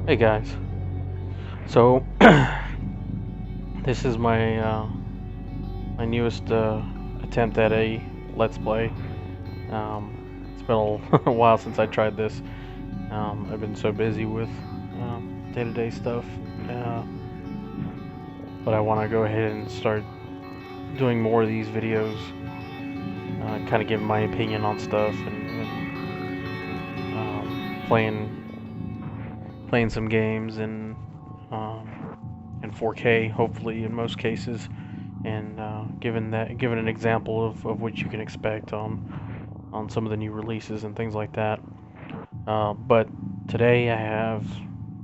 Hey guys, so this is my my newest attempt at a Let's Play. It's been a while since I tried this. I've been so busy with day-to-day stuff, uh, but I want to go ahead and start doing more of these videos, kind of giving my opinion on stuff and playing some games and in 4K, hopefully in most cases, and giving an example of what you can expect on some of the new releases and things like that. But today I have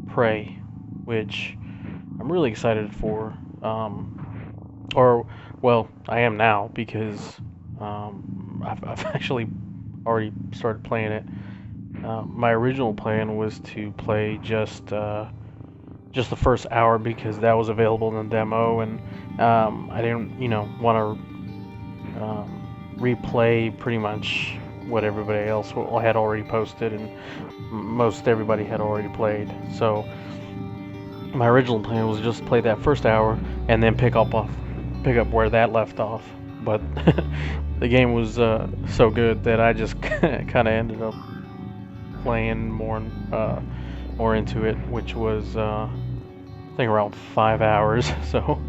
Prey, which I'm really excited for. Or well, I am now because I've actually already started playing it. My original plan was to play just the first hour because that was available in the demo, and I didn't, want to replay pretty much what everybody else had already posted, and most everybody had already played. So my original plan was just play that first hour and then pick up where that left off. But the game was so good that I just kind of ended up playing more into it, which was I think around 5 hours. So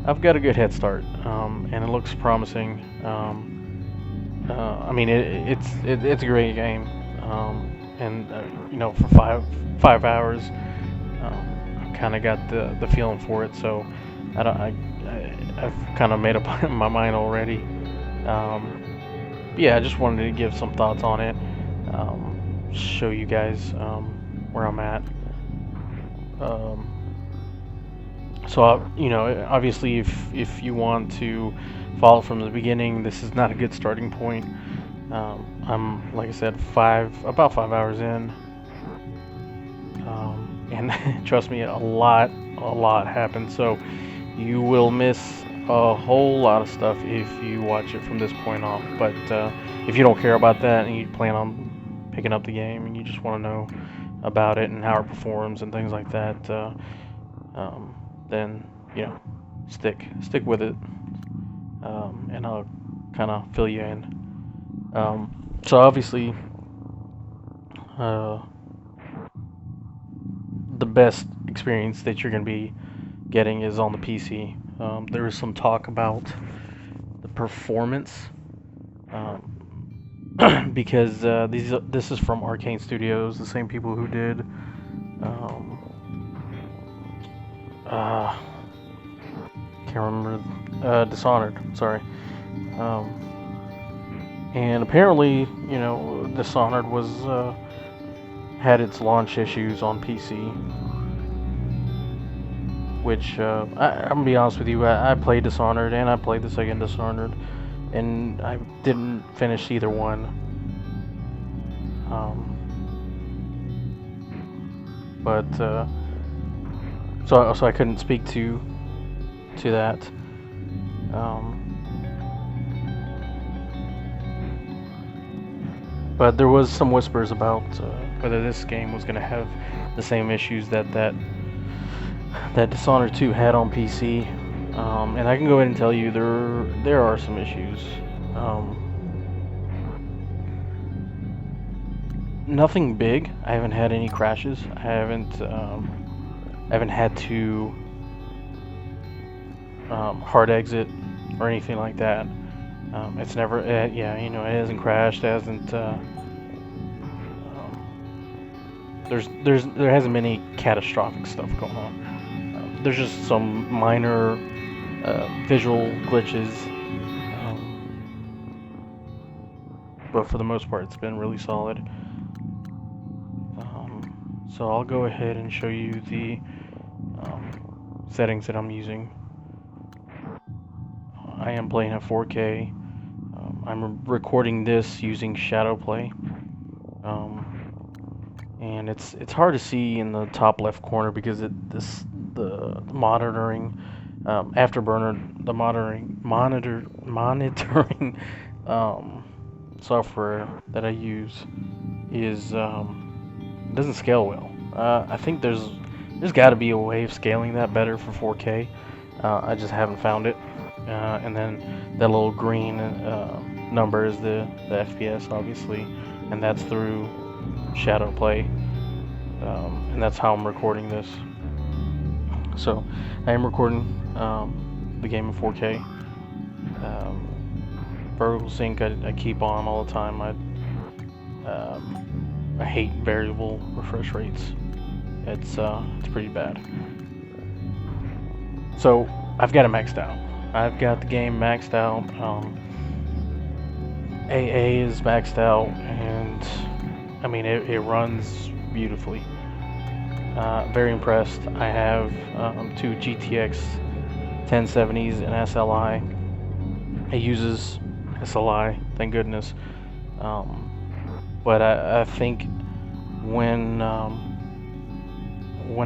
I've got a good head start, and it looks promising. I mean, it's a great game, and for five hours, I kind of got the feeling for it. So I've kind of made up my mind already. Yeah, I just wanted to give some thoughts on it, show you guys where I'm at. So obviously, if you want to follow from the beginning, this is not a good starting point. I'm, like I said, about 5 hours in, and trust me, a lot happened. So you will miss a whole lot of stuff if you watch it from this point off. But if you don't care about that and you plan on picking up the game and you just want to know about it and how it performs and things like that, then stick with it, and I'll kind of fill you in. So obviously, the best experience that you're going to be getting is on the PC. There is some talk about the performance, because this is from Arcane Studios, the same people who did can't remember, Dishonored, sorry. And apparently, Dishonored was had its launch issues on PC, which I'm gonna be honest with you, I played Dishonored and I played the second Dishonored, and I didn't finish either one. But so I couldn't speak to that. But there was some whispers about whether this game was going to have the same issues that Dishonored 2 had on PC, and I can go ahead and tell you there are some issues. Nothing big. I haven't had any crashes. I haven't had to hard exit or anything like that. It's never, it hasn't crashed. It hasn't. There hasn't been any catastrophic stuff going on. There's just some minor visual glitches, but for the most part, it's been really solid. So I'll go ahead and show you the settings that I'm using. I am playing at 4K. I'm recording this using Shadowplay, and it's hard to see in the top left corner because the monitoring Afterburner, the monitoring software that I use is doesn't scale well. I think there's There's got to be a way of scaling that better for 4K. I just haven't found it. And then that little green number is the FPS, obviously, and that's through Shadow Play, and that's how I'm recording this. So I am recording the game in 4K. Vertical sync I keep on all the time. I hate variable refresh rates. It's pretty bad. So I've got it maxed out. I've got the game maxed out. AA is maxed out, and I mean it runs beautifully. Very impressed. I have 2 GTX 1070s and SLI. It uses SLI, thank goodness. But I think when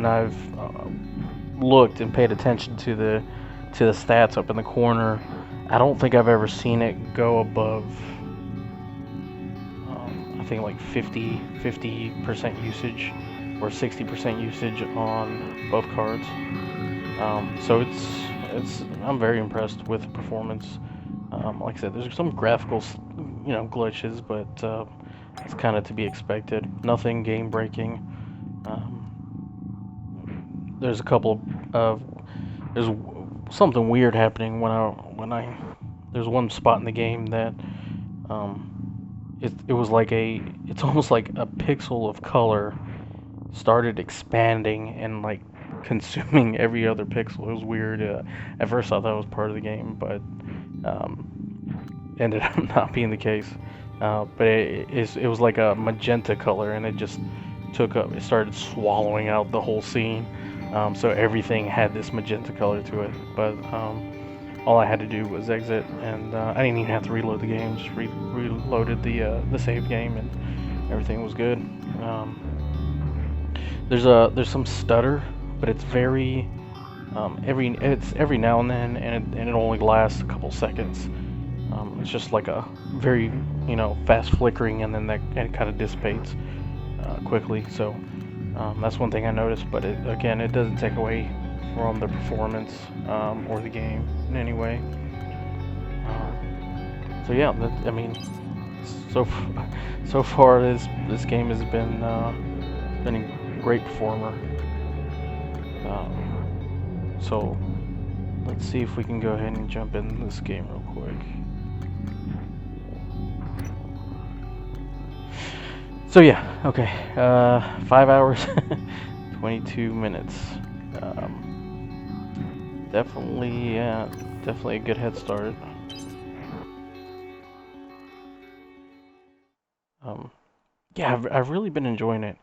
I've looked and paid attention to the stats up in the corner, I don't think I've ever seen it go above I think like 50% usage or 60% usage on both cards. So it's I'm very impressed with the performance. Like I said, there's some graphical glitches, but it's kind of to be expected. Nothing game breaking. There's a couple of there's something weird happening there's one spot in the game that it was like it's almost like a pixel of color started expanding and like consuming every other pixel. It was weird. At first I thought that was part of the game, but ended up not being the case. But it was like a magenta color, and it just it started swallowing out the whole scene. So everything had this magenta color to it. But all I had to do was exit, and I didn't even have to reload the game. Just reloaded the save game, and everything was good. There's some stutter, but it's very every now and then, and it only lasts a couple seconds. It's just like a very fast flickering, and then it kind of dissipates quickly. So that's one thing I noticed, but it doesn't take away from the performance or the game in any way. So yeah, I mean, so far this game has been a great performer. So let's see if we can go ahead and jump in this game real quick. So yeah, okay, 5 hours, 22 minutes. Definitely a good head start. Yeah, I've really been enjoying it.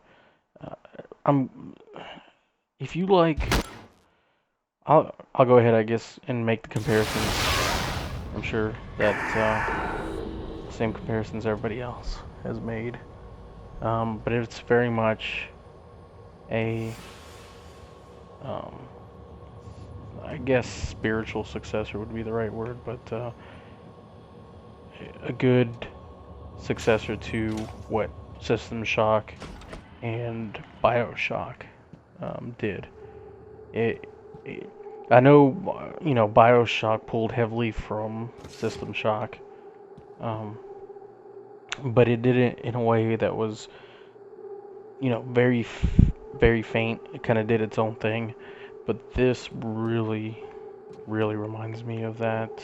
If you like, I'll go ahead, I guess, and make the comparisons. I'm sure that same comparisons everybody else has made. But it's very much a, I guess spiritual successor would be the right word, but a good successor to what System Shock and BioShock did. I know, BioShock pulled heavily from System Shock, but it did it in a way that was, very, very faint. It kind of did its own thing, but this really, really reminds me of that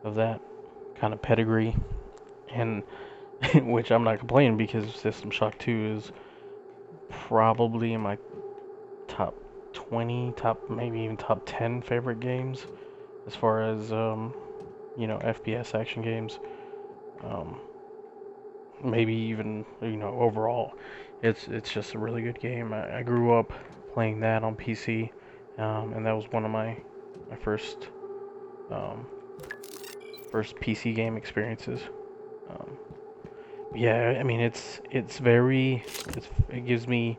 kind of pedigree, and which I'm not complaining, because System Shock 2 is probably in my top 20, maybe even top 10 favorite games as far as FPS action games. Maybe even overall, it's just a really good game. I grew up playing that on PC, and that was one of my first PC game experiences. Yeah, I mean it gives me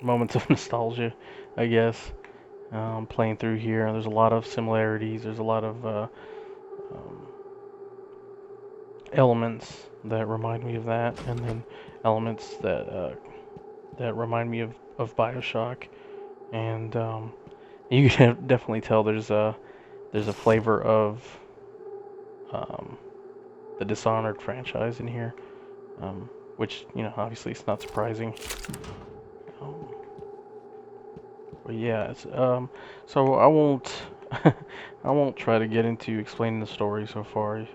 moments of nostalgia, I guess. Playing through here, there's a lot of similarities. There's a lot of elements that remind me of that, and then elements that remind me of of BioShock, and you can definitely tell there's a flavor of um, the Dishonored franchise in here, which, you know, obviously it's not surprising. Um, but yeah, so I won't I won't try to get into explaining the story so far.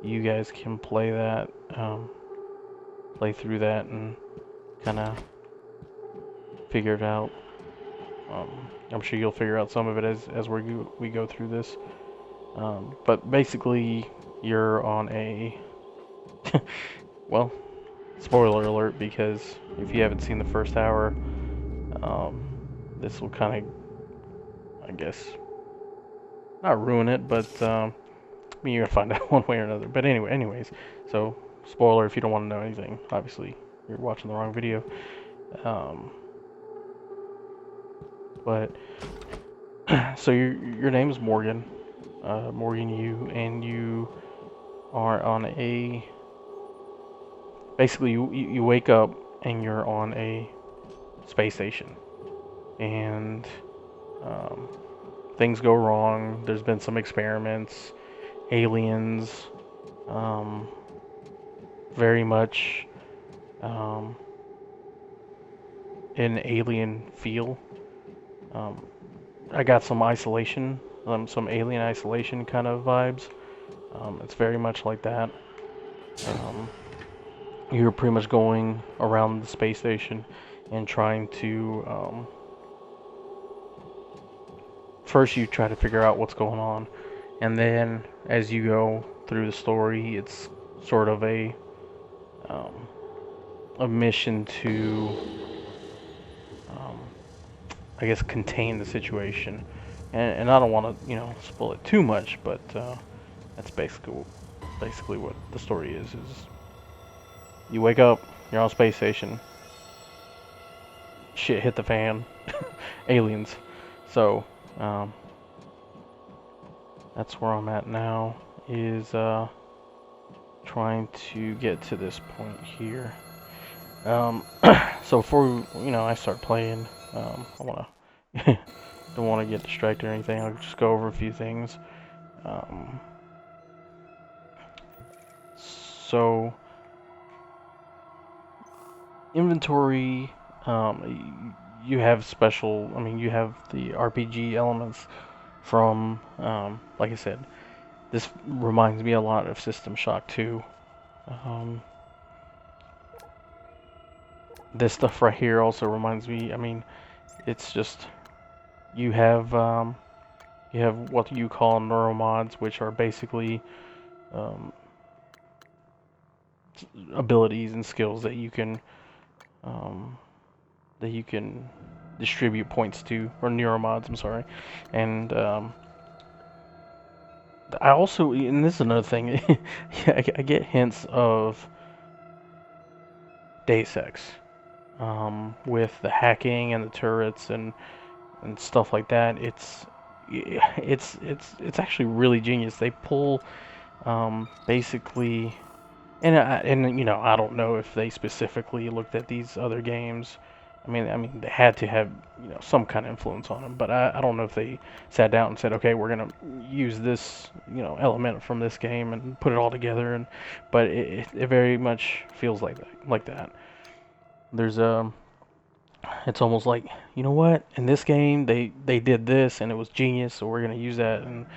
You guys can play that, play through that, and kind of figure it out. I'm sure you'll figure out some of it as we go through this. But basically, you're on a well, spoiler alert, because if you haven't seen the first hour, this will kind of, I guess, not ruin it, but I mean, you're gonna find out one way or another. But anyways, so spoiler if you don't want to know anything. Obviously, you're watching the wrong video. But so your name is Morgan, Morgan Yu, and you are on a basically you wake up and you're on a space station, and things go wrong. There's been some experiments, aliens, very much an alien feel. I got some isolation, some alien isolation kind of vibes. It's very much like that. You're pretty much going around the space station and trying to first you try to figure out what's going on, and then as you go through the story, it's sort of a mission to I guess contain the situation, and I don't want to, you know, spoil it too much, but that's basically what the story is you wake up, you're on a space station, shit hit the fan, aliens. So that's where I'm at now, is trying to get to this point here. So before, you know, I start playing, I wanna don't want to get distracted or anything. I'll just go over a few things. So inventory, you have special. I mean, you have the RPG elements from, like I said, this reminds me a lot of System Shock 2. This stuff right here also reminds me. I mean, it's just you have what you call neuromods, which are basically abilities and skills that you can distribute points to, or neuromods. I'm sorry, and I also, and this is another thing, yeah, I get hints of Deus Ex, with the hacking and the turrets and stuff like that. It's actually really genius. They pull basically, and you know, I don't know if they specifically looked at these other games. I mean, they had to have, you know, some kind of influence on them, but I don't know if they sat down and said, okay, we're gonna use this, you know, element from this game and put it all together. And but it very much feels like that. There's it's almost like, you know what, in this game they did this and it was genius, so we're gonna use that. And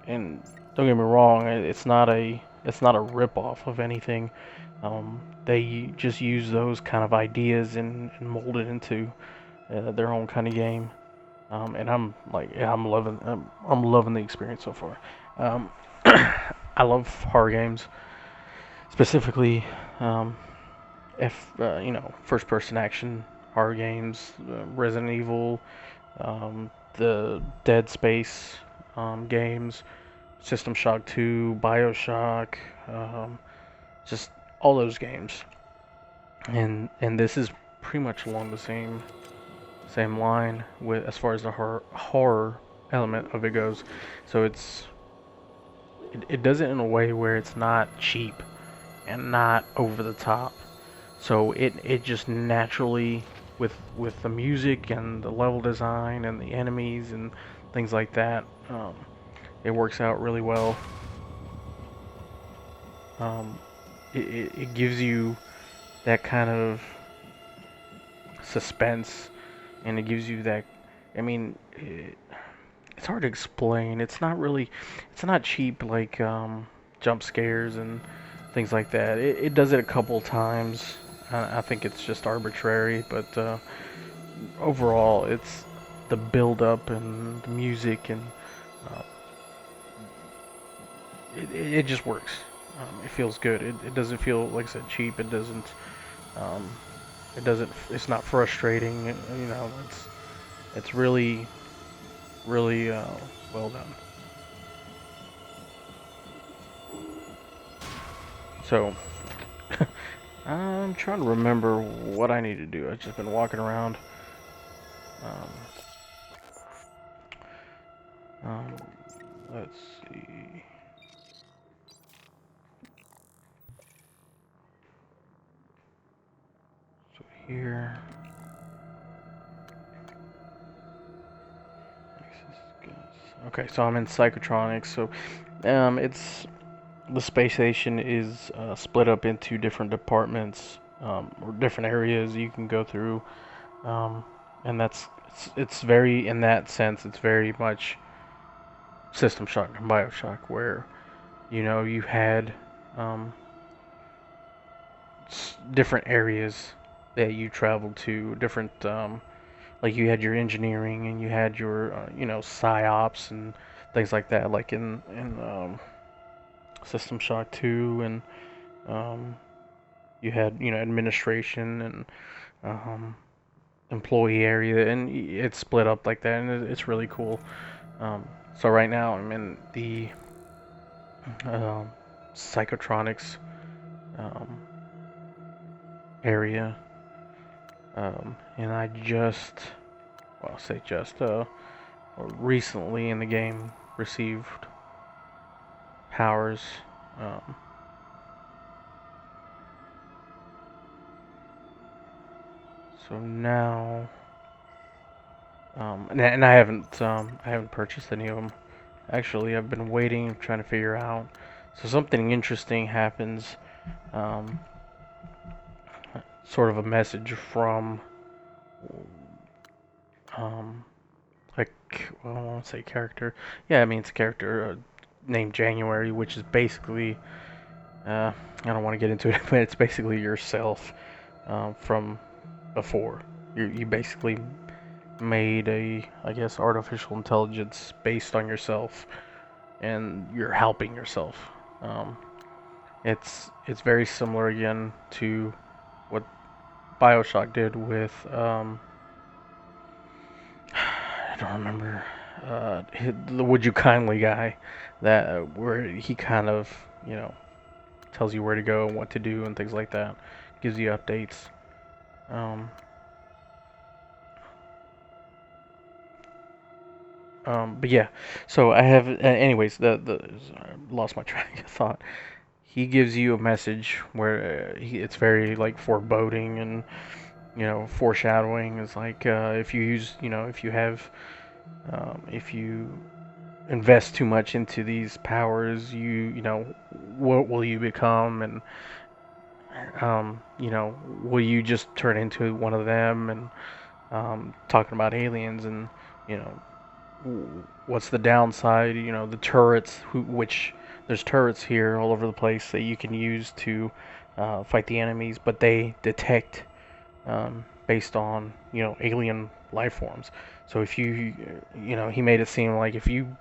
don't get me wrong, it's not a rip off of anything. They just use those kind of ideas and mold it into their own kind of game. And I'm like, yeah, I'm loving the experience so far. I love horror games, specifically you know, first person action horror games, Resident Evil, the Dead Space games, System Shock 2, BioShock, just all those games. And this is pretty much along the same line with as far as the horror element of it goes. So it does it in a way where it's not cheap and not over the top. So it just naturally, with the music and the level design and the enemies and things like that, it works out really well. Um, it gives you that kind of suspense, and it gives you that. I mean, it's hard to explain. It's not cheap like jump scares and things like that. It does it a couple times. I think it's just arbitrary, but overall, it's the build up and the music, and uh, it just works. It feels good. It doesn't feel, like I said, cheap. It doesn't. Um, it doesn't. It's not frustrating. You know, it's really really well done. So I'm trying to remember what I need to do. I've just been walking around. Um, um, let's see. So here. Okay, so I'm in Psychotronics. So it's the space station is split up into different departments, or different areas you can go through, um, and it's very, in that sense, it's very much System Shock and Bioshock, where you had um, different areas that you traveled to, different like you had your engineering and you had your psyops and things like that, like in System Shock 2, and um, you had administration and um, employee area, and it's split up like that, and it's really cool. So right now I'm in the um, psychotronics um, area, and I just, well, I'll say just, recently in the game received powers. Um, so now, and I haven't purchased any of them. Actually, I've been waiting, trying to figure out. So something interesting happens. Um, Sort of a message from, um, like, well, I don't want to say character. Yeah, I mean it's a character named January, which is basically, I don't want to get into it, but it's basically yourself from before. You basically made a, I guess, artificial intelligence based on yourself, and you're helping yourself. Um, it's very similar again to what Bioshock did with I don't remember the Would You Kindly guy, that where he kind of tells you where to go and what to do and things like that, gives you updates. Um, but yeah, so I have, anyways, the I lost my track of thought. He gives you a message where it's very like foreboding and foreshadowing. Is like, if you use, if you have, if you invest too much into these powers, what will you become? And will you just turn into one of them? And talking about aliens, and you know what's the downside? The turrets, which there's turrets here all over the place that you can use to fight the enemies, but they detect based on alien life forms. So if he made it seem like if you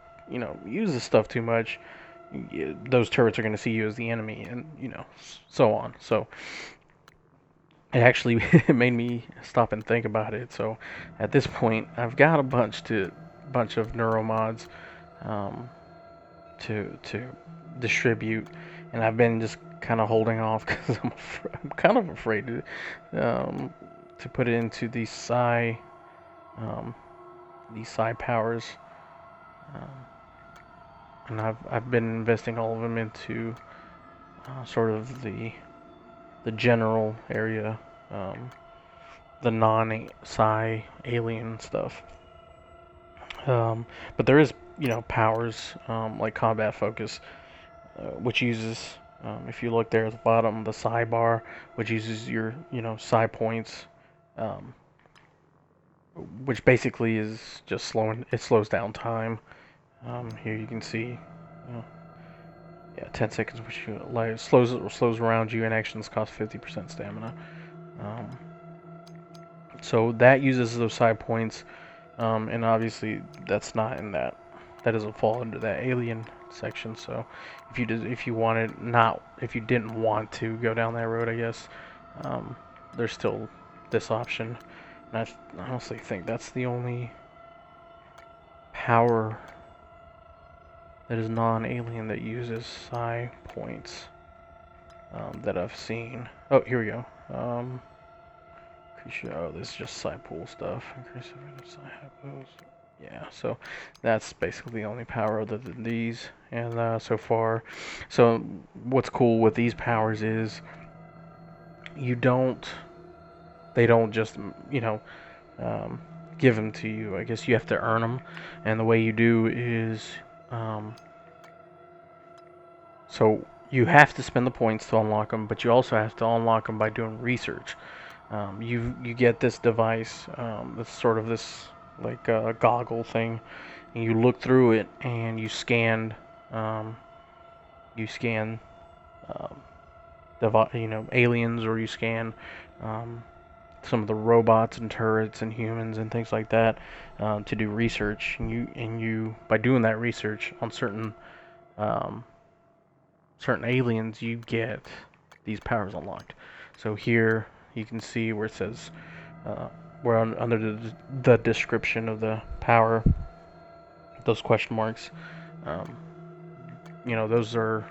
use this stuff too much, those turrets are going to see you as the enemy, and so on. So it actually it made me stop and think about it. So at this point, I've got a bunch of neuromods um, to distribute, and I've been just kind of holding off because I'm kind of afraid to put it into um, these psi powers, um, and I've been investing all of them into sort of the the general area, the non-psi alien stuff. But there is, powers like combat focus, which uses, if you look there at the bottom, the psi bar, which uses your, psi points, um, which basically is just it slows down time. Here you can see, yeah, 10 seconds, which slows around you, and actions cost 50% stamina. So that uses those psi points, and obviously that's not in that. That doesn't fall into that alien section. So if you didn't want to go down that road, I guess, there's still this option. And I honestly think that's the only power that is non-alien that uses psi points that I've seen. Oh, here we go. Oh, this is just psi pool stuff. Yeah, so that's basically the only power other than these. And so far, so what's cool with these powers is they don't just, give them to you. I guess you have to earn them, and the way you do is, so you have to spend the points to unlock them, but you also have to unlock them by doing research. You get this device, that's sort of this like goggle thing, and you look through it and you scan aliens, or you scan some of the robots and turrets and humans and things like that, to do research. And you by doing that research on certain aliens, you get these powers unlocked. So here you can see where it says, under the description of the power, those question marks, those are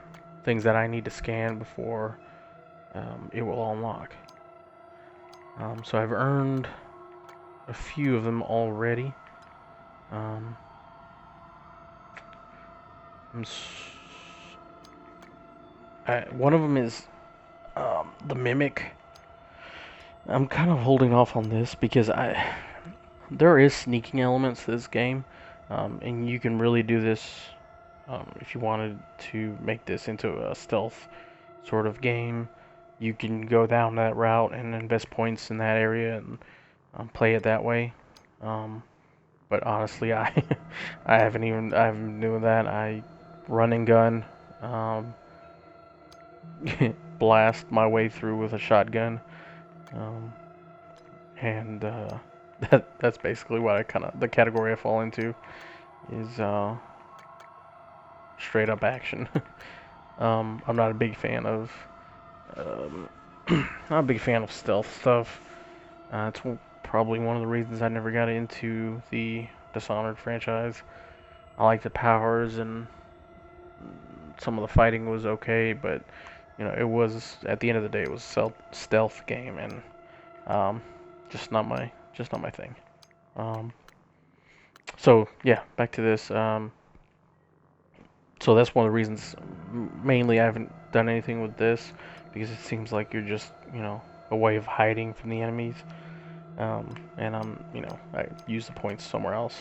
things that I need to scan before it will unlock. So I've earned a few of them already. One of them is the Mimic. I'm kind of holding off on this because there is sneaking elements to this game, and you can really do this if you wanted to make this into a stealth sort of game. You can go down that route and invest points in that area and play it that way. But honestly, I haven't been doing that. I run and gun, blast my way through with a shotgun. And that's basically what the category I fall into is straight up action. I'm not a big fan of not a big fan of stealth stuff. It's probably one of the reasons I never got into the Dishonored franchise. I like the powers, and some of the fighting was okay, but it was, at the end of the day, it was a stealth game, and just not my thing. So yeah, back to this. So that's one of the reasons, mainly I haven't done anything with this, because it seems like you're just, a way of hiding from the enemies. And I use the points somewhere else.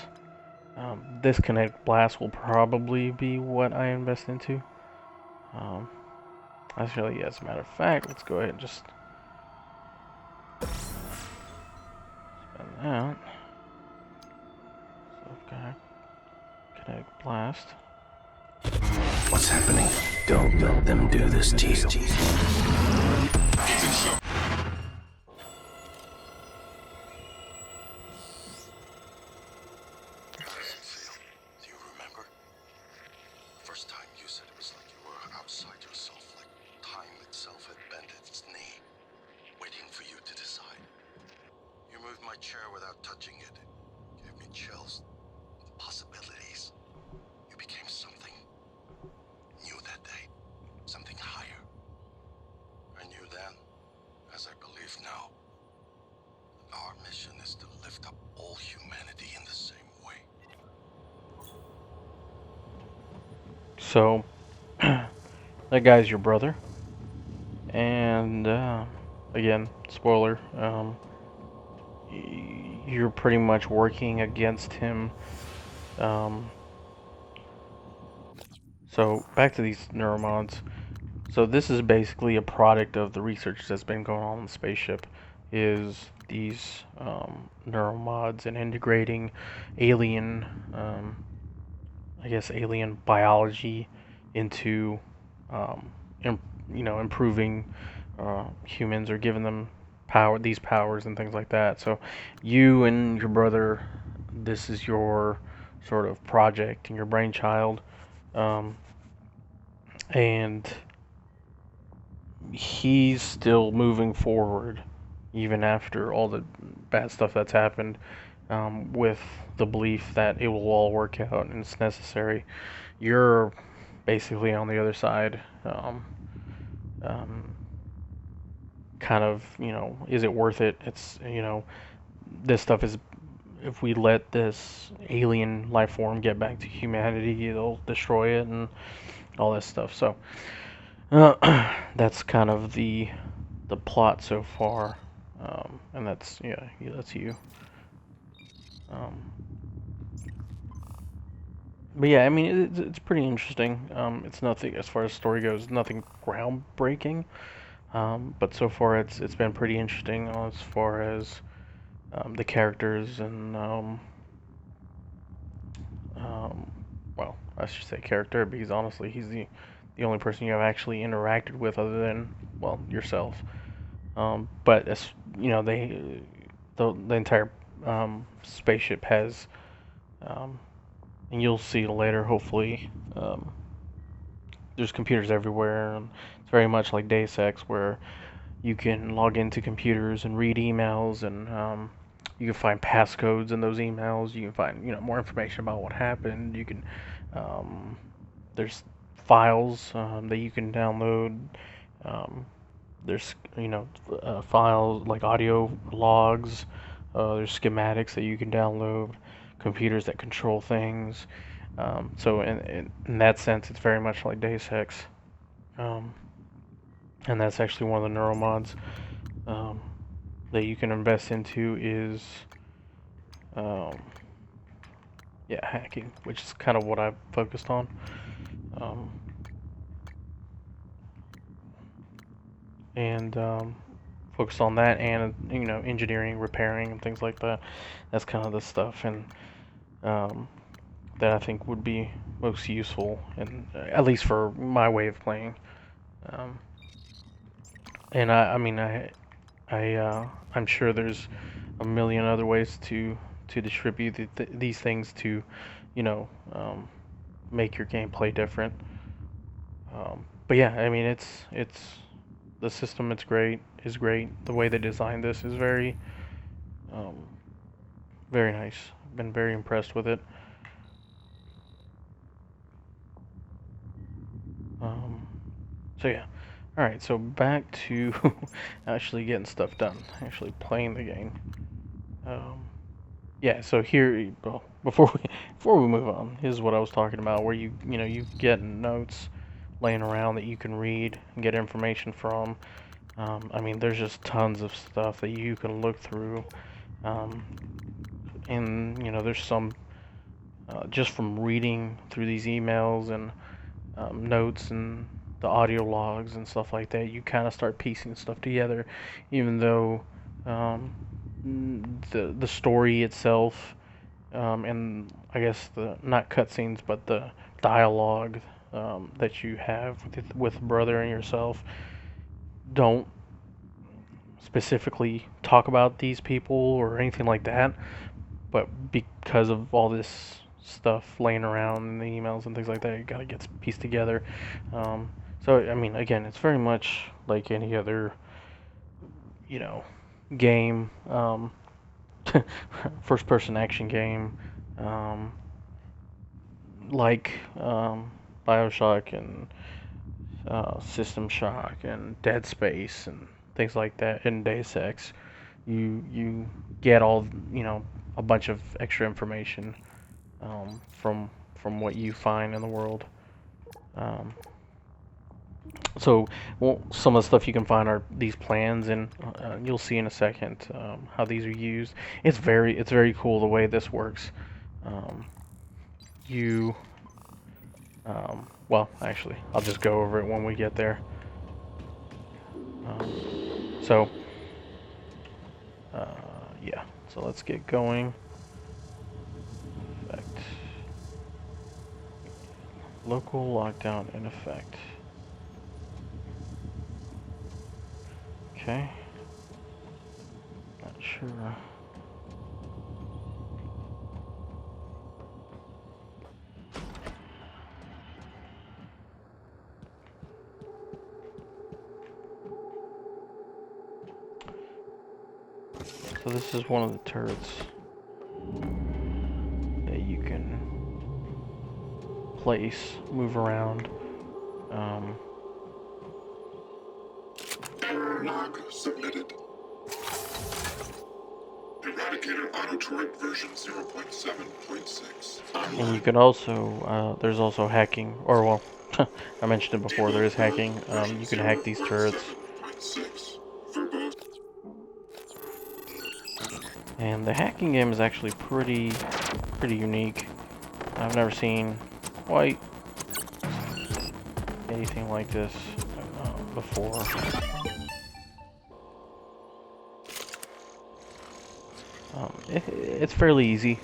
This Kinetic Blast will probably be what I invest into. Actually, as a matter of fact, let's go ahead and just spend that. So, okay. Kinetic Blast. What's happening? Don't let them do this to you. So, that guy's your brother, And again, spoiler, you're pretty much working against him. So back to these neuromods. So this is basically a product of the research that's been going on in the spaceship, is these neuromods and integrating alien, I guess alien biology into, improving humans, or giving them these powers and things like that. So you and your brother, this is your sort of project and your brainchild, um, and he's still moving forward even after all the bad stuff that's happened, with the belief that it will all work out and it's necessary. You're basically on the other side, um, kind of, is it worth it? It's, this stuff is, if we let this alien life form get back to humanity, it'll destroy it and all that stuff. So that's kind of the plot so far, and that's, yeah, that's you. Um, but yeah, I mean, it's pretty interesting. It's nothing, as far as story goes, nothing groundbreaking. But so far it's been pretty interesting as far as the characters and well, I should say character, because honestly he's the only person you have actually interacted with other than, well, yourself. But as you know, the entire spaceship has, um, and you'll see later hopefully, there's computers everywhere, and it's very much like Deus Ex, where you can log into computers and read emails, and you can find passcodes in those emails. You can find, more information about what happened. You can, um, there's files that you can download. Um, there's, files like audio logs. There's schematics that you can download. Computers that control things. So in that sense, it's very much like Deus Ex. Um, and that's actually one of the neuromods um, that you can invest into is, um, yeah, hacking, which is kind of what I've focused on. Um, and focused on that, and engineering, repairing, and things like that. That's kind of the stuff, and that I think would be most useful, and at least for my way of playing. Um, and I mean, I'm sure there's a million other ways to distribute these things to, you know, um, make your gameplay different. But yeah, I mean, it's the system. It's great. Is great. The way they designed this is um, very nice. I've been very impressed with it. Um, so yeah. All right. So back to actually getting stuff done. Actually playing the game. Um, Yeah, so here, well, before we move on, here's what I was talking about, where you get notes laying around that you can read and get information from. I mean, there's just tons of stuff that you can look through, um, and there's some, just from reading through these emails and notes and the audio logs and stuff like that, you kind of start piecing stuff together, even though um, the story itself, and I guess the not cutscenes but the dialogue that you have with brother and yourself don't specifically talk about these people or anything like that, but because of all this stuff laying around in the emails and things like that, it gotta get pieced together. So I mean, again, it's very much like any other, you know, game, first-person action game, um, like Bioshock and System Shock and Dead Space and things like that, and Deus Ex. You get all, a bunch of extra information from what you find in the world. Um, So, well, some of the stuff you can find are these plans, and you'll see in a second how these are used. It's very cool the way this works. Um, you, well, actually, I'll just go over it when we get there. So, yeah. So let's get going. Effect. Local lockdown in effect. Okay. Not sure. So this is one of the turrets that you can place, move around. Error log submitted. Eradicator auto turret version 0.7.6. And you can also, there's also hacking, or well, I mentioned it before, there is hacking. You can hack these turrets. And the hacking game is actually pretty unique. I've never seen quite anything like this before. It's fairly easy.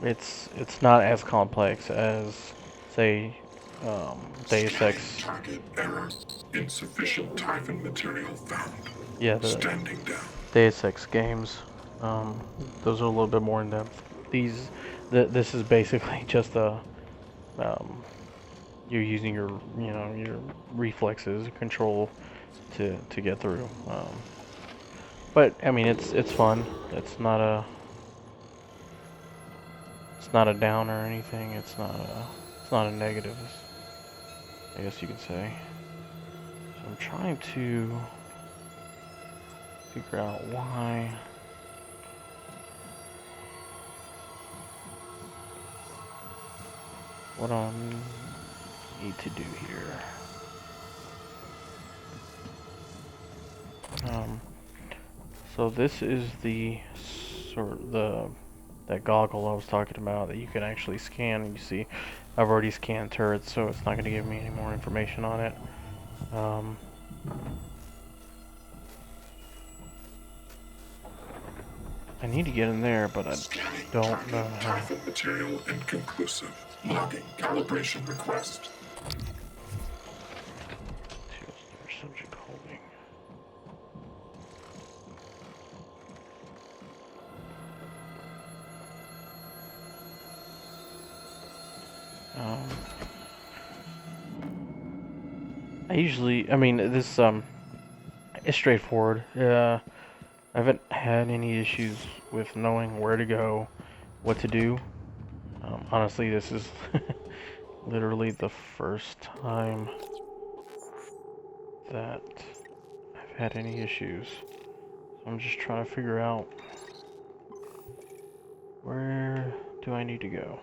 It's not as complex as, say, Deus Ex. Target error. Insufficient Typhon material found. Yeah, the Standing down. Deus Ex games. Those are a little bit more in depth. This is basically just a, you're using your, your reflexes, control to get through. But I mean, it's fun. It's not a down or anything. It's not a negative, I guess you could say. So I'm trying to figure out why. What I need to do here. So this is the that goggle I was talking about that you can actually scan. You see, I've already scanned turrets, so it's not going to give me any more information on it. I need to get in there, but I don't know how. Typhon material inconclusive. Logging calibration request. Subject holding. I mean, this is straightforward. I haven't had any issues with knowing where to go, what to do. Honestly, this is literally the first time that I've had any issues. So I'm just trying to figure out where do I need to go.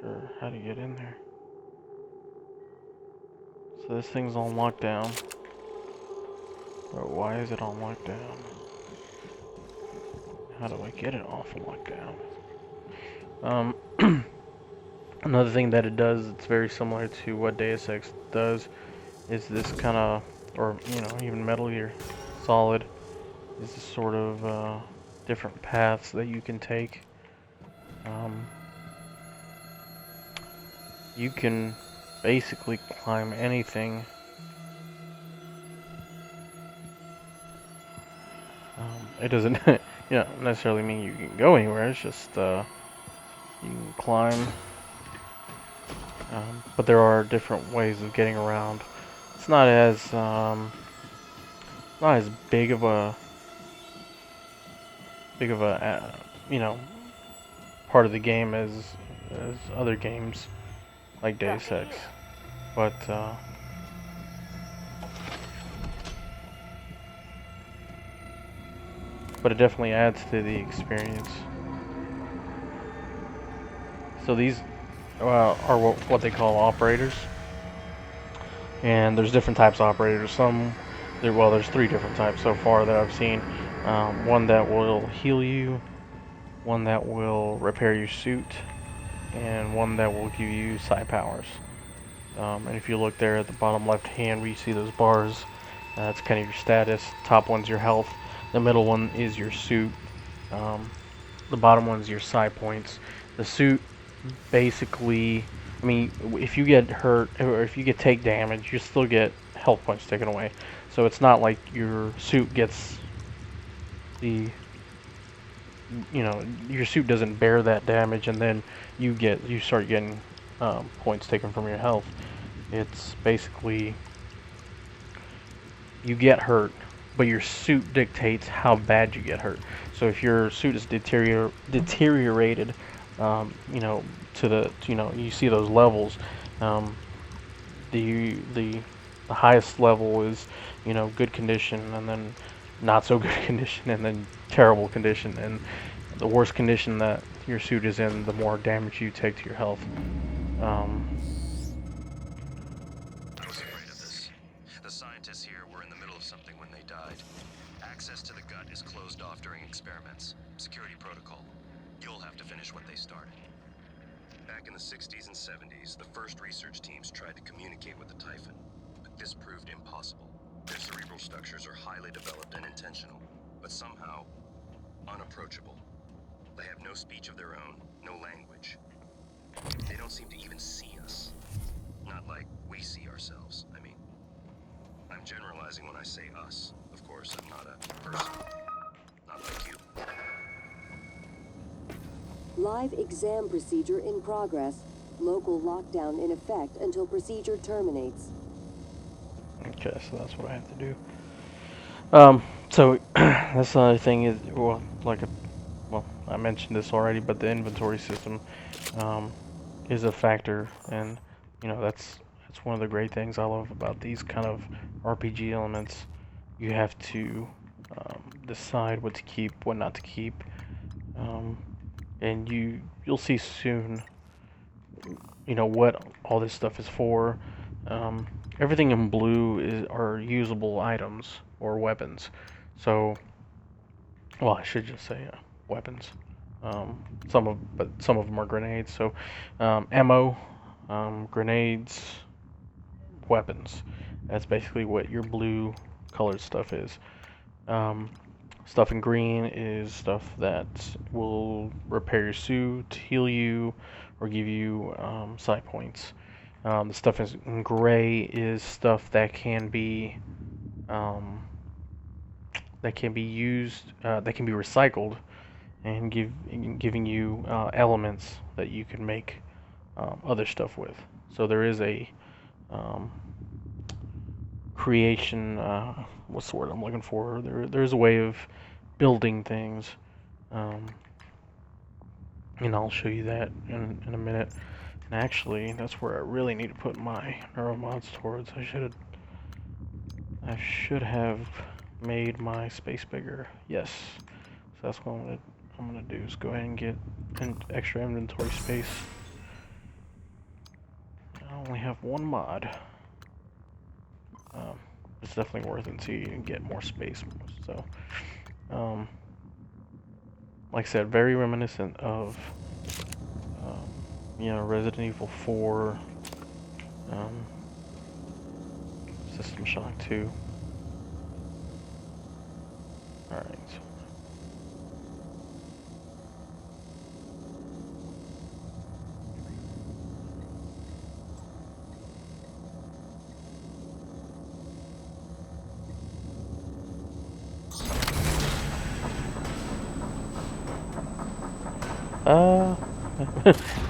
Sure, how to get in there. So this thing's on lockdown. But why is it on lockdown? How do I get it off of lockdown? Another thing that it does, it's very similar to what Deus Ex does, is this kind of, or even Metal Gear Solid, is this sort of different paths that you can take. You can basically climb anything. It doesn't necessarily mean you can go anywhere. It's just you can climb. But there are different ways of getting around. It's not as big of a part of the game as other games like Deus Ex, but but it definitely adds to the experience. So these are what they call operators, and there's different types of operators. There's 3 different types so far that I've seen. One that will heal you, one that will repair your suit, and one that will give you psi powers. And if you look there at the bottom left hand where you see those bars, that's kind of your status. Top one's your health, the middle one is your suit, the bottom one's your psi points. The suit basically, I mean, if you get hurt or if you take damage, you still get health points taken away. So it's not like your suit gets your suit doesn't bear that damage and then you start getting points taken from your health. It's basically you get hurt, but your suit dictates how bad you get hurt. So if your suit is deteriorated, you see those levels. The highest level is good condition, and then not so good condition, and then terrible condition, and the worst condition that your suit is in, the more damage you take to your health. I was afraid of this. The scientists here were in the middle of something when they died. Access to the gut is closed off during experiments. Security protocol. You'll have to finish what they started. Back in the 60s and 70s, the first research teams tried to communicate with the Typhon, but this proved impossible. Their cerebral structures are highly developed and intentional, but somehow unapproachable. They have no speech of their own, no language. They don't seem to even see us. Not like we see ourselves, I mean. I'm generalizing when I say us. Of course, I'm not a person. Not like you. Live exam procedure in progress. Local lockdown in effect until procedure terminates. Okay, so that's what I have to do. So that's another thing is, I mentioned this already, but the inventory system is a factor, and that's one of the great things I love about these kind of RPG elements. You have to decide what to keep, what not to keep, and you'll see soon what all this stuff is for. Everything in blue are usable items or weapons. So, well, I should just say weapons. Some of them are grenades. So, ammo, grenades, weapons. That's basically what your blue colored stuff is. Stuff in green is stuff that will repair your suit, heal you, or give you psi points. The stuff in gray is stuff that can be used, that can be recycled, and giving you elements that you can make other stuff with. So there is a creation. What's the word I'm looking for? There's a way of building things, and I'll show you that in a minute. And actually, that's where I really need to put my neuromods towards. I should have made my space bigger. Yes, so that's what I'm gonna do is go ahead and get an extra inventory space. I only have one mod. It's definitely worth it so you can get more space. So, like I said, very reminiscent of Resident Evil 4, System Shock 2. Alright.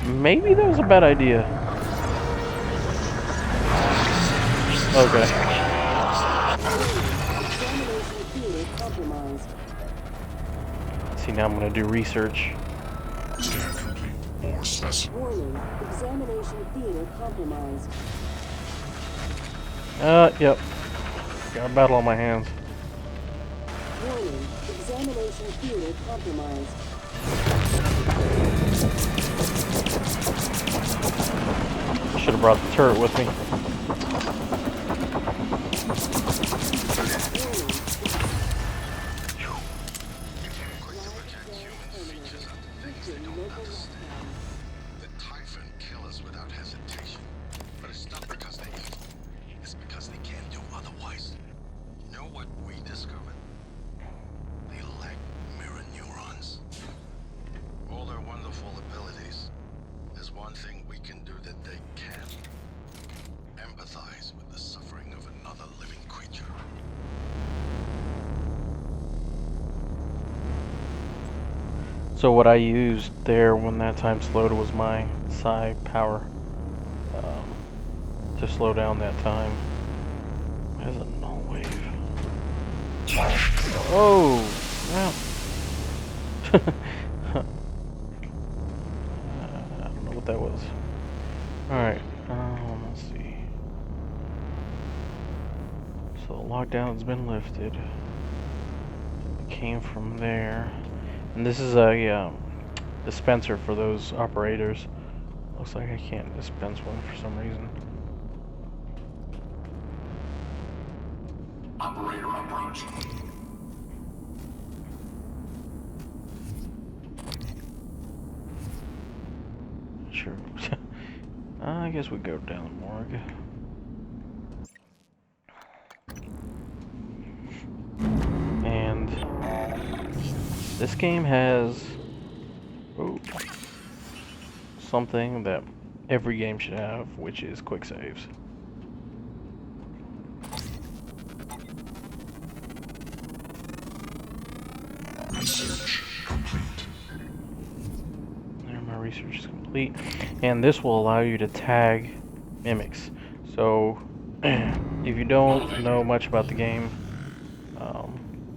Maybe that was a bad idea. Okay. See, now I'm gonna do research. Scan complete. More specimens. Warning. Examination theater compromised. Yep. Got a battle on my hands. Warning, examination theater compromised. Should have brought the turret with me. The Typhon kill us without hesitation. But it's not because they're evil. It's because they can't do otherwise. You know what we discovered? They lack mirror neurons. All their wonderful abilities. There's one thing we can do that they can't. Empathize with the suffering of another living creature. So what I used there when that time slowed was my psi power to slow down that time. There's a null wave. Oh, wow. I don't know what that was. Alright, let's see. So the lockdown's been lifted. It came from there. And this is a dispenser for those operators. Looks like I can't dispense one for some reason. Operator approaching. Sure. I guess we go down the morgue. And this game has something that every game should have, which is quick saves. Research complete. There, my research is complete. And this will allow you to tag mimics. So, if you don't know much about the game,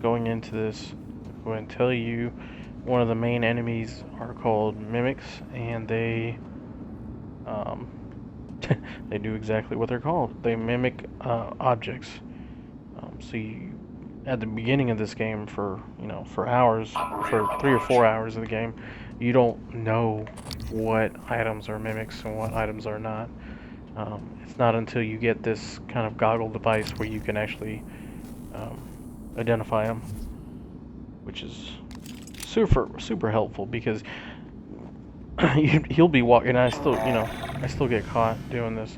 going into this, I'm going to tell you one of the main enemies are called mimics, and they they do exactly what they're called. They mimic objects. So you, at the beginning of this game, for hours, for 3 or 4 hours of the game, you don't know what items are mimics and what items are not. It's not until you get this kind of goggle device where you can actually identify them, which is super helpful, because he'll be walking. I still get caught doing this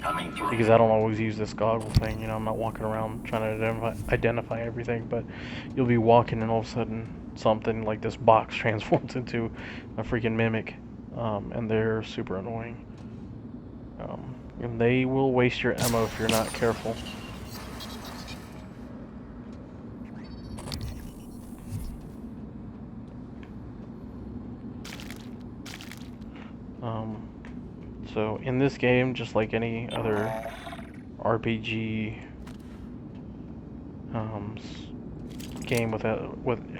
because I don't always use this goggle thing. I'm not walking around trying to identify everything, but you'll be walking and all of a sudden something like this box transforms into a freaking mimic, and they're super annoying. And they will waste your ammo if you're not careful. So in this game, just like any other RPG game with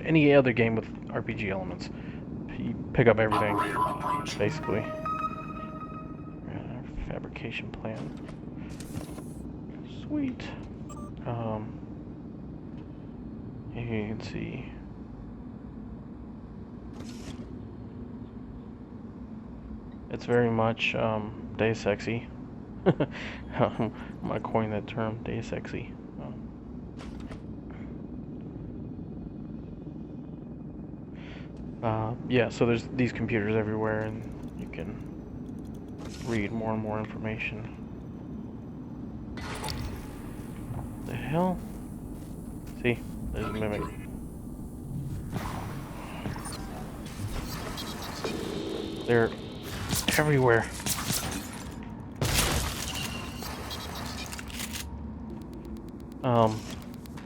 any other game with RPG elements, you pick up everything basically. Fabrication plan. Sweet. Here you can see. It's very much Deus Exy. I'm gonna coin that term, Deus Exy. Yeah, so there's these computers everywhere, and you can read more and more information. The hell? See, there's a mimic. They're everywhere.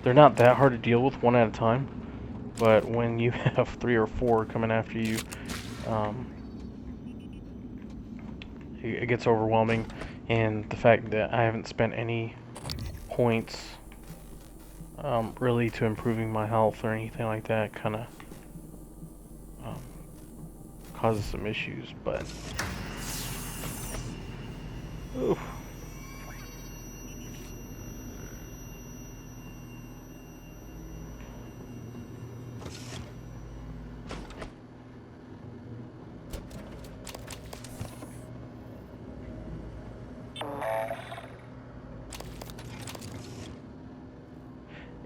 They're not that hard to deal with one at a time, but when you have 3 or 4 coming after you, it gets overwhelming. And the fact that I haven't spent any points really to improving my health or anything like that kind of causes some issues, but oof.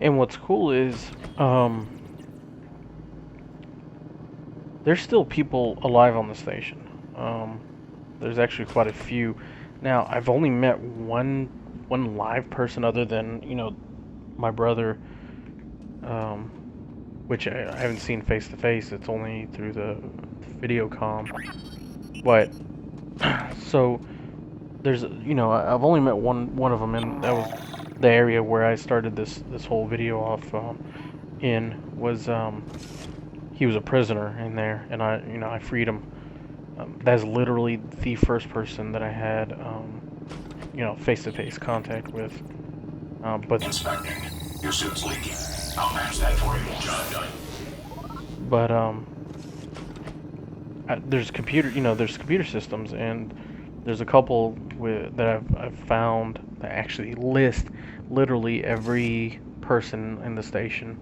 And what's cool is, there's still people alive on the station. There's actually quite a few. Now, I've only met one live person other than, my brother, which I haven't seen face to face. It's only through the video comm. But so there's, I've only met one of them, and that was the area where I started this whole video off in was he was a prisoner in there, and I freed him. That's literally the first person that I had face-to-face contact with. But Inspecting. Your suit's leaking. I'll match that for you. Job done. but there's computer systems, and there's a couple that I've found that actually list literally every person in the station,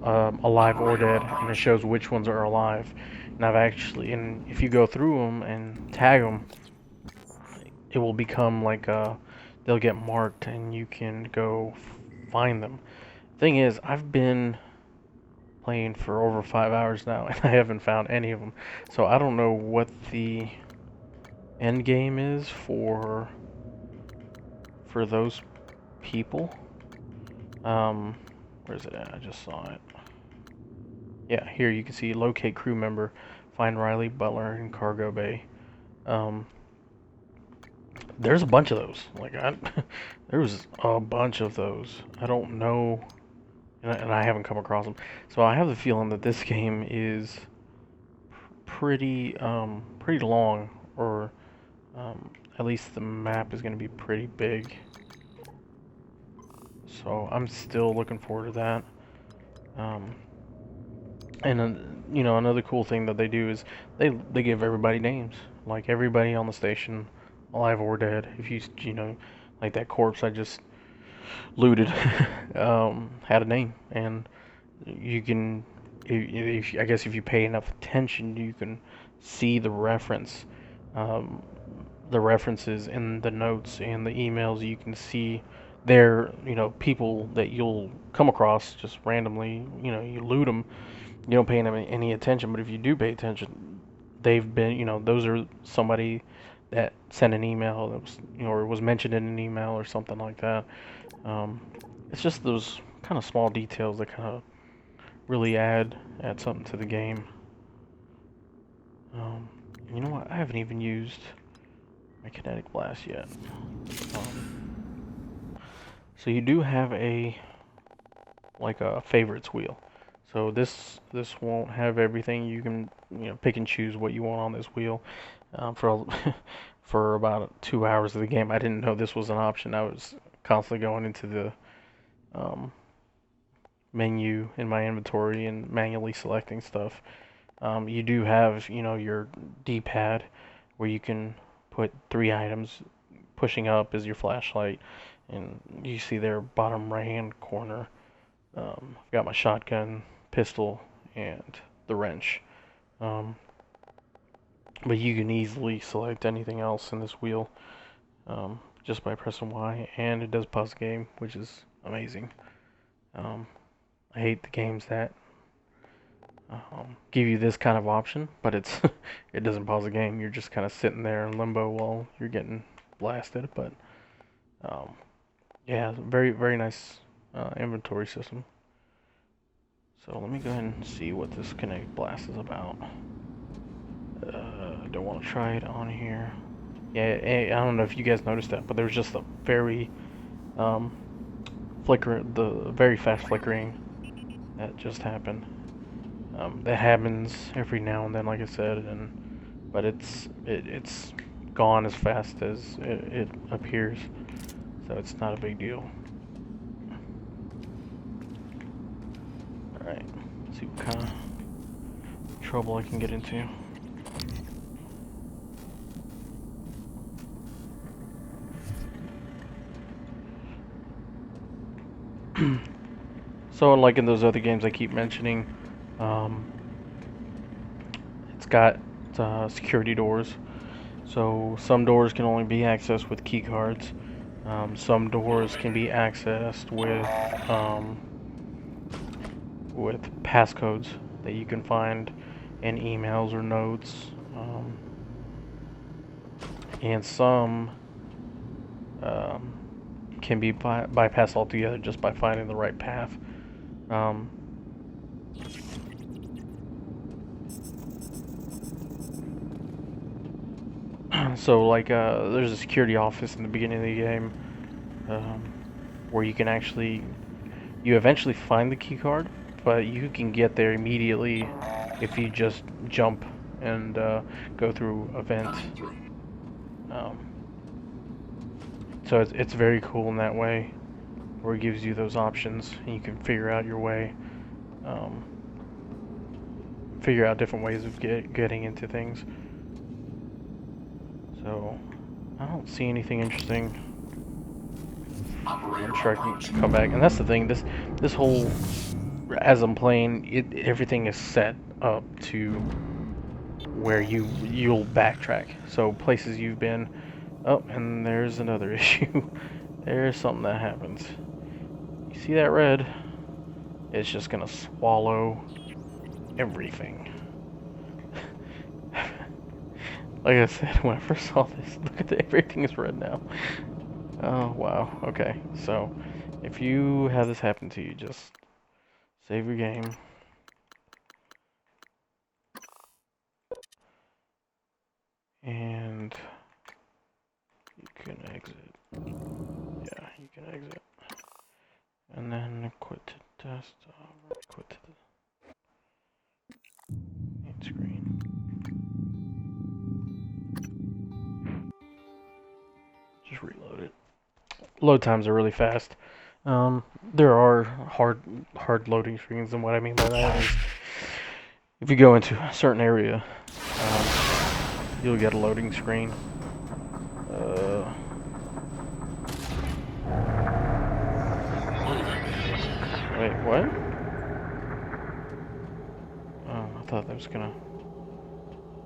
alive or dead, and it shows which ones are alive. And if you go through them and tag them, it will become like they'll get marked, and you can go find them. Thing is, I've been playing for over 5 hours now, and I haven't found any of them. So I don't know what the end game is for those people. Where's it at? I just saw it. Yeah, here you can see locate crew member, find Riley Butler in cargo bay. There's a bunch of those. There was a bunch of those. I don't know, and I haven't come across them. So I have the feeling that this game is pretty long, or at least the map is going to be pretty big. So I'm still looking forward to that. And another cool thing that they do is they give everybody names. Like everybody on the station, alive or dead. If you like that corpse I just looted, had a name, and you can, I guess if you pay enough attention, you can see the references in the notes and the emails. You can see their, people that you'll come across just randomly. You loot them. You don't pay them any attention, but if you do pay attention, they've been, those are somebody that sent an email that was, or was mentioned in an email or something like that. It's just those kind of small details that kind of really add something to the game. You know what? I haven't even used my kinetic blast yet. So you do have a favorites wheel. So this won't have everything. You can pick and choose what you want on this wheel. For about 2 hours of the game, I didn't know this was an option. I was constantly going into the menu in my inventory and manually selecting stuff. You do have your D-pad where you can put 3 items. Pushing up is your flashlight, and you see there bottom right hand corner. I've got my shotgun, pistol, and the wrench. But you can easily select anything else in this wheel just by pressing Y, and it does pause the game, which is amazing. I hate the games that give you this kind of option, but it doesn't pause the game. You're just kind of sitting there in limbo while you're getting blasted. But yeah, very, very nice inventory system. So let me go ahead and see what this kinetic blast is about. I don't want to try it on here. Yeah, I don't know if you guys noticed that, but there was just a very very fast flickering that just happened. That happens every now and then, like I said, but it's gone as fast as it appears, so it's not a big deal. All right, let's see what kind of trouble I can get into. So like in those other games I keep mentioning, it's got security doors. So some doors can only be accessed with key cards. Some doors can be accessed with with passcodes that you can find in emails or notes, and some can be bypassed altogether just by finding the right path. So like there's a security office in the beginning of the game, where you can you eventually find the key card, but you can get there immediately if you just jump and go through a vent. So it's very cool in that way, where it gives you those options and you can figure out your way, figure out different ways of getting into things. So I don't see anything interesting. I'm sure I can come back, and that's the thing. This whole, as I'm playing, everything is set up to where you'll backtrack. So places you've been. Oh, and there's another issue. There's something that happens. You see that red? It's just gonna swallow everything. Like I said, when I first saw this, look at everything is red now. Oh, wow. Okay, so if you have this happen to you, just save your game. And you can exit. Yeah, you can exit. And then quit to desktop, quit to the main screen. Just reload it. Load times are really fast. There are hard loading screens, and what I mean by that is if you go into a certain area, you'll get a loading screen. Wait, what? Oh, I thought that was gonna...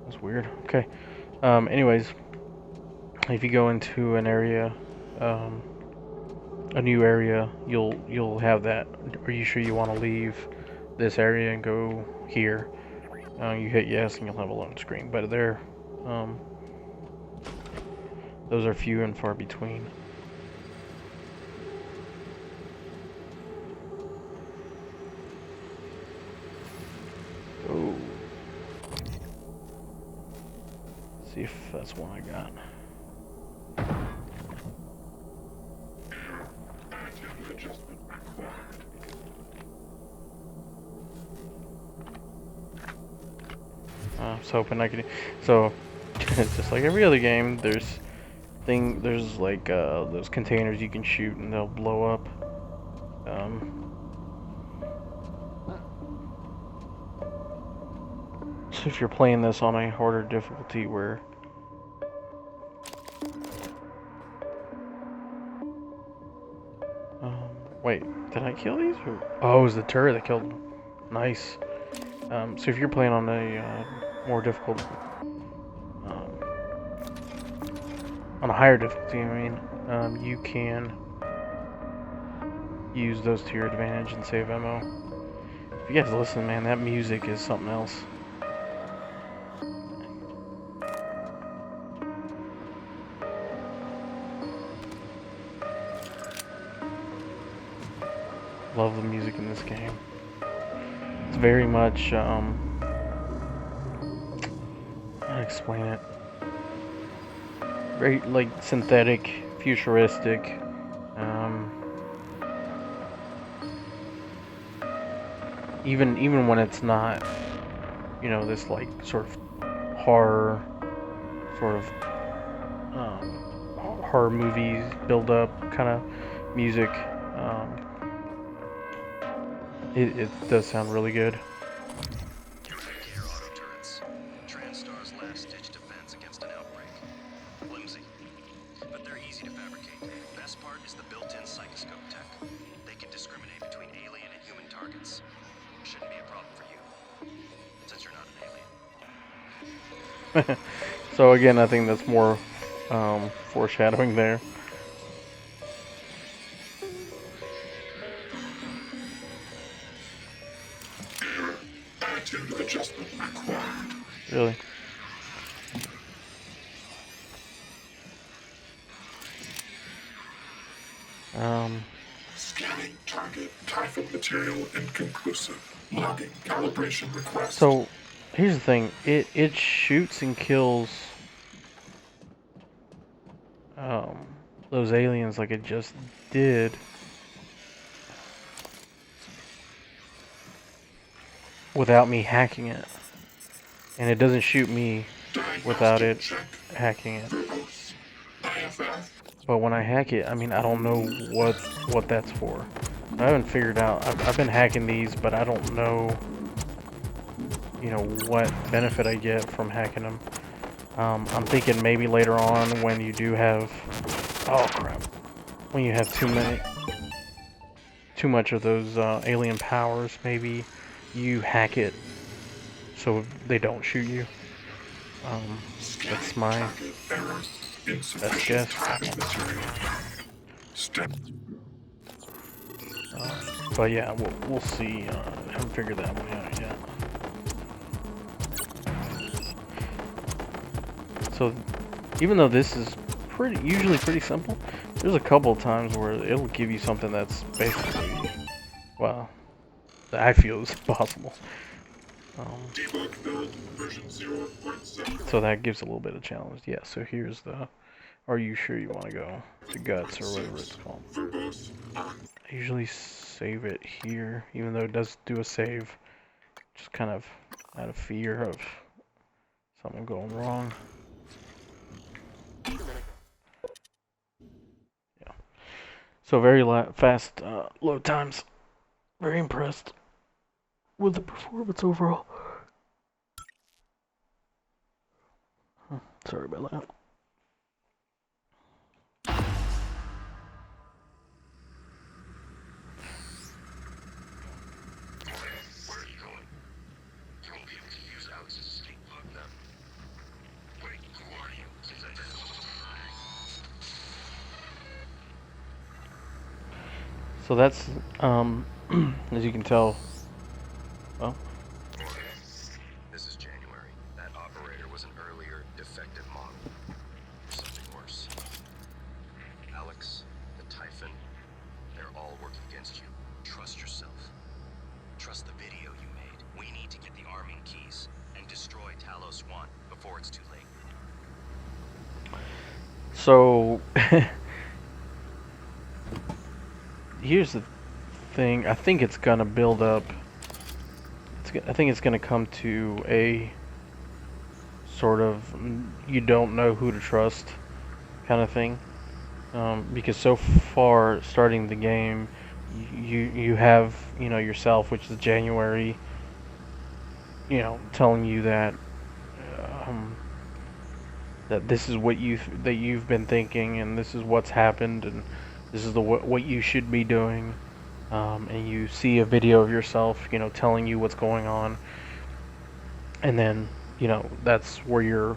That's weird. Okay. Anyways, if you go into an area, a new area, you'll have that. Are you sure you want to leave this area and go here? You hit yes, and you'll have a loading screen. But those are few and far between. Oh. See if that's one I got. I was hoping I could. So, just like every other game, there's like those containers you can shoot and they'll blow up. So if you're playing this on a harder difficulty where wait, did I kill these? Oh, it was the turret that killed them. Nice. So if you're playing on a more difficult, on a higher difficulty, I mean, you can use those to your advantage and save ammo. If you guys listen, man, that music is something else. Love the music in this game. It's very much, how to explain it? Very, like, synthetic, futuristic, even when it's not, you know, this, like, sort of horror, sort of, horror movies build-up kind of music, it does sound really good. Air auto turrets. TranStar's last-ditch defense against an outbreak. Flimsy, but they're easy to fabricate. Best part is the built-in psychoscope tech. They can discriminate between alien and human targets. Shouldn't be a problem for you, since you're not an alien. So again, I think that's more foreshadowing there. Really? Scanning target. Typhon material inconclusive. Logging calibration request. So, here's the thing. It shoots and kills those aliens like it just did. Without me hacking it. And it doesn't shoot me without it hacking it. But when I hack it, I mean, I don't know what that's for. I haven't figured out. I've been hacking these, but I don't know, you know, what benefit I get from hacking them. I'm thinking maybe later on when you do have, oh crap, when you have too much of those alien powers, maybe you hack it so they don't shoot you. That's my best guess. But yeah, we'll see. I haven't figured that one out yet. So even though this is usually pretty simple, there's a couple of times where it'll give you something that's basically, well, that I feel is impossible. So that gives a little bit of challenge. Yeah, so here's the, are you sure you want to go to guts or whatever it's called? I usually save it here, even though it does do a save, just kind of out of fear of something going wrong. Yeah. So very fast load times. Very impressed with the performance overall. Sorry about that. Where are you going? You won't be able to use Alex's escape pod then. Wait, who are you? Since I So that's, as you can tell, well, This is January. That operator was an earlier defective model. Something worse. Alex, the Typhon, they're all working against you. Trust yourself. Trust the video you made. We need to get the arming keys and destroy Talos 1 before it's too late. so here's the thing. I think it's gonna build up. I think it's gonna come to a sort of you don't know who to trust kind of thing. Because so far, starting the game, you have, you know, yourself, which is January, you know, telling you that that this is what you've been thinking, and this is what's happened, and this is what you should be doing. And you see a video of yourself, you know, telling you what's going on, and then, you know, that's where you're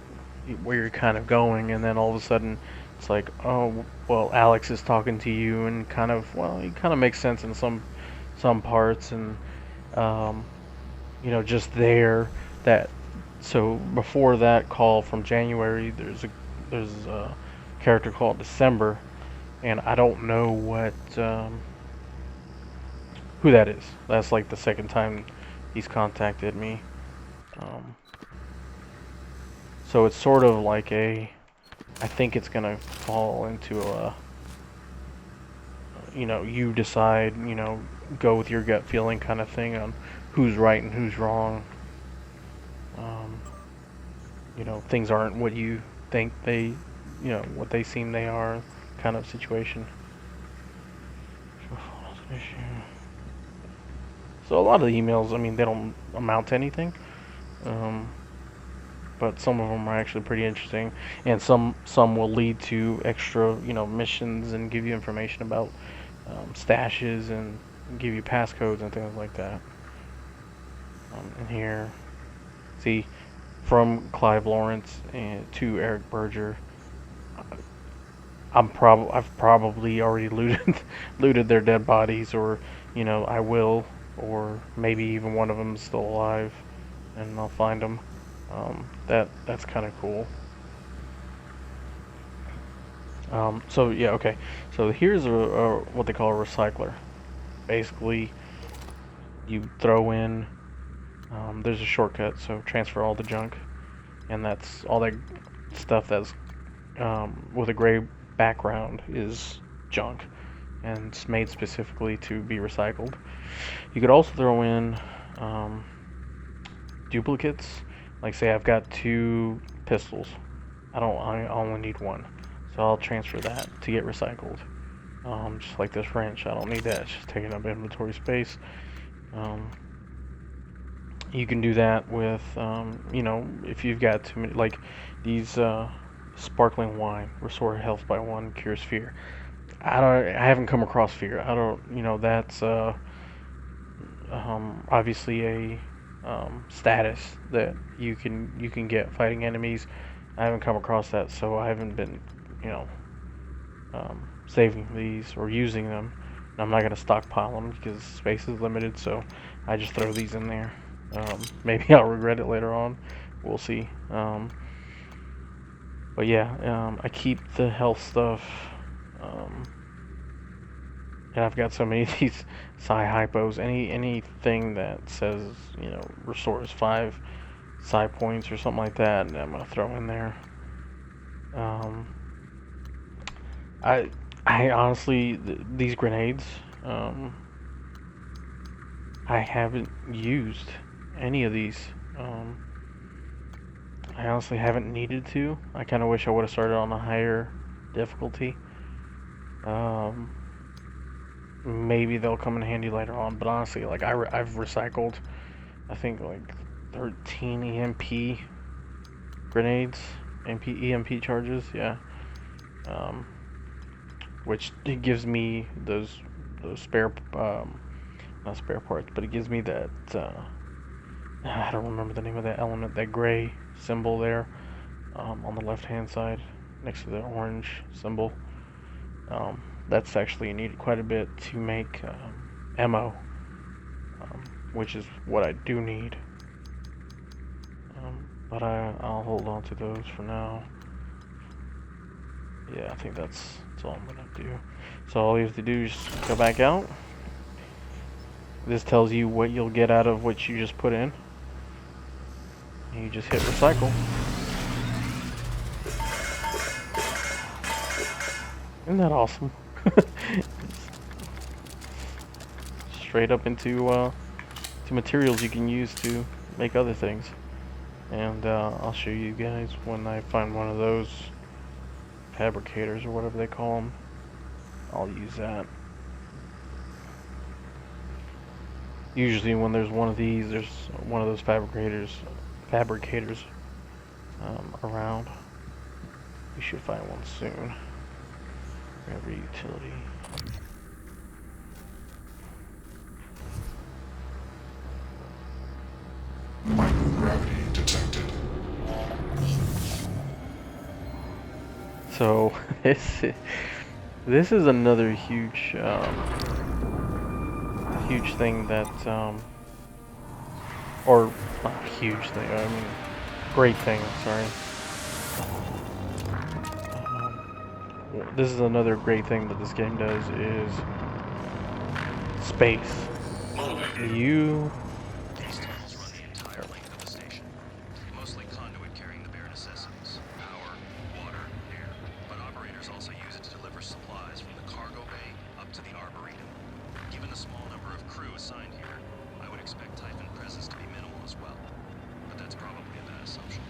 kind of going, and then all of a sudden it's like, oh well, Alex is talking to you, and kind of, well, it kind of makes sense in some parts, and you know, just there that. So before that call from January, there's a character called December, and I don't know what who that is. That's like the second time he's contacted me. So it's sort of like I think it's gonna fall into a, you know, you decide, you know, go with your gut feeling kind of thing on who's right and who's wrong. You know, things aren't what you think they, you know, what they seem they are, kind of situation. So a lot of the emails, I mean, they don't amount to anything, but some of them are actually pretty interesting, and some will lead to extra, you know, missions and give you information about stashes and give you passcodes and things like that. And here, see, from Clive Lawrence and to Eric Berger, I've probably already looted their dead bodies, or, you know, I will, or maybe even one of them's still alive, and I'll find them. That's kind of cool. So yeah, okay. So here's a what they call a recycler. Basically, you throw in. There's a shortcut, so transfer all the junk, and that's all that stuff that's with a gray background is junk, and it's made specifically to be recycled. You could also throw in duplicates. Like say I've got 2 pistols. I only need 1. So I'll transfer that to get recycled. Just like this wrench, I don't need that. It's just taking up inventory space. You can do that with, you know, if you've got too many, like these sparkling wine, restore health by 1, cures fear. I haven't come across fear. I don't, you know, that's obviously a status that you can get fighting enemies. I haven't come across that, so I haven't been, you know, saving these or using them. And I'm not going to stockpile them because space is limited, so I just throw these in there. Maybe I'll regret it later on. We'll see. But yeah, I keep the health stuff. And I've got so many of these psi hypos. Anything that says, you know, restores 5 psi points or something like that, and I'm gonna throw in there. I honestly, these grenades, I haven't used any of these. I honestly haven't needed to. I kind of wish I would have started on a higher difficulty. Maybe they'll come in handy later on, but honestly, like I've recycled, I think like 13 EMP grenades, EMP charges, yeah. Which it gives me those spare, not spare parts, but it gives me that, I don't remember the name of that element, that gray symbol there, on the left-hand side, next to the orange symbol. That's actually needed quite a bit to make ammo, which is what I do need. But I'll hold on to those for now. Yeah, I think that's all I'm gonna do. So all you have to do is just go back out. This tells you what you'll get out of what you just put in. And you just hit recycle. Isn't that awesome? Straight up into to materials you can use to make other things. And I'll show you guys when I find one of those fabricators or whatever they call them. I'll use that. Usually when there's one of these, there's one of those fabricators around. You should find one soon. Every utility. Microgravity detected. So this is another huge huge thing that or not huge thing. I mean, great thing. Sorry. This is another great thing that this game does is space. You These tunnels run the entire length of the station. Mostly conduit carrying the bare necessities. Power, water, air. But operators also use it to deliver supplies from the cargo bay up to the arboretum. Given the small number of crew assigned here, I would expect Typhon presence to be minimal as well. But that's probably a bad assumption.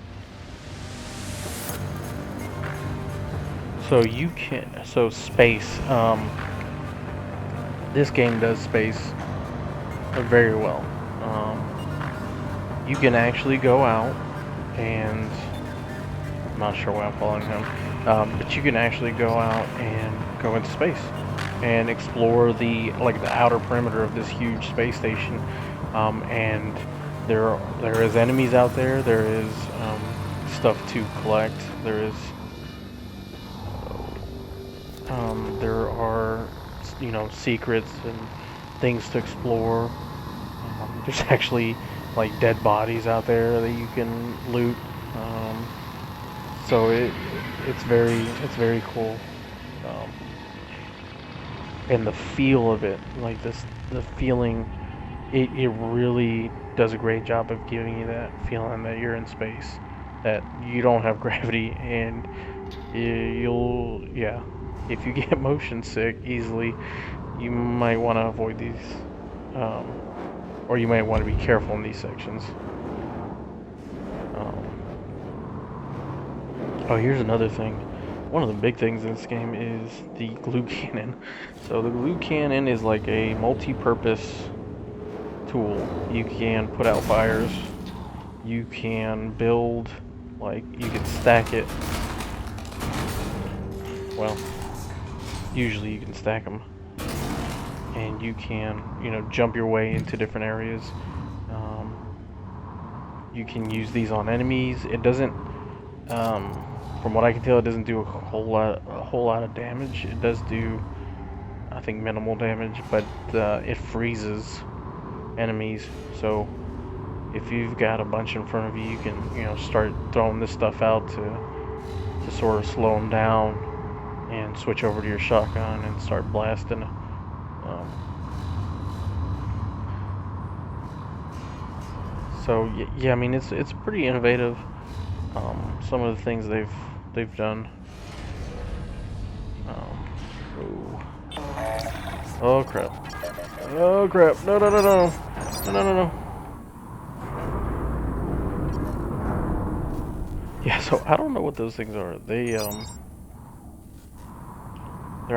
so you can space. This game does space very well. You can actually go out and I'm not sure why I'm following him, but you can actually go out and go into space and explore the outer perimeter of this huge space station. And there is enemies out there. There is stuff to collect. There are, you know, secrets and things to explore. There's actually like dead bodies out there that you can loot. So it's very cool. Um, and the feel of it, like the feeling, it really does a great job of giving you that feeling that you're in space, that you don't have gravity, and you'll, yeah, if you get motion sick easily, you might want to avoid these, um, or you might want to be careful in these sections. Oh, here's another thing. One of the big things in this game is the glue cannon. So the glue cannon is like a multi-purpose tool. You can put out fires. You can build, like, you can stack it. Well, usually you can stack them. And you can, you know, jump your way into different areas. You can use these on enemies. It doesn't, from what I can tell, it doesn't do a whole lot of damage. It does do, I think, minimal damage, but it freezes enemies. So if you've got a bunch in front of you, you can, you know, start throwing this stuff out to sort of slow them down, and switch over to your shotgun and start blasting. So yeah, I mean, it's pretty innovative. Some of the things they've done. Oh crap! Oh crap! No! No! No! No! No! No! No! No! Yeah. So I don't know what those things are. They're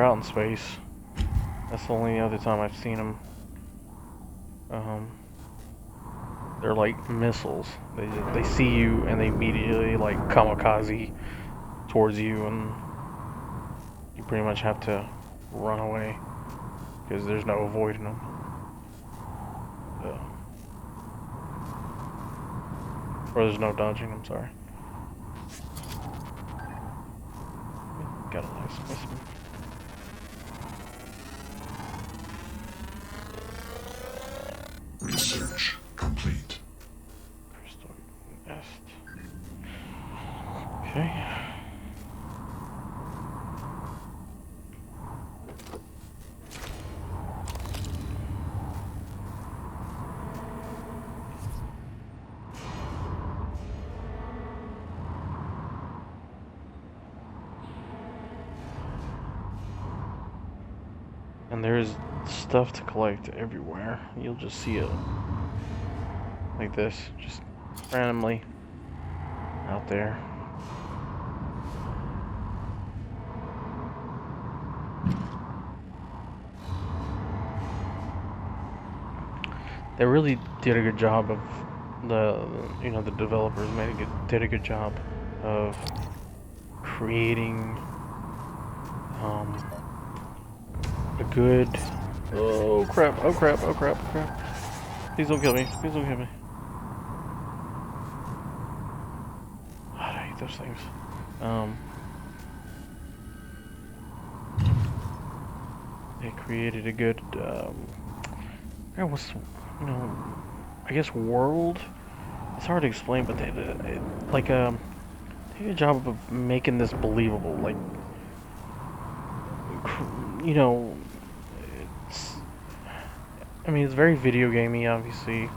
out in space. That's the only other time I've seen them. They're like missiles. They see you and they immediately like kamikaze towards you, and you pretty much have to run away because there's no avoiding them. Or there's no dodging. I'm sorry. Got a nice specimen. Research complete. Okay. And there's stuff to collect everywhere. You'll just see it like this, just randomly out there. They really did a good job of the developers did a good job of creating a good. Oh crap! Oh crap! Oh crap! Oh crap! Please don't kill me! Please don't kill me! God, I hate those things. They created a good. What's, I guess world. It's hard to explain, but they did a good job of making this believable. Like, it's. I mean, it's very video gamey, obviously.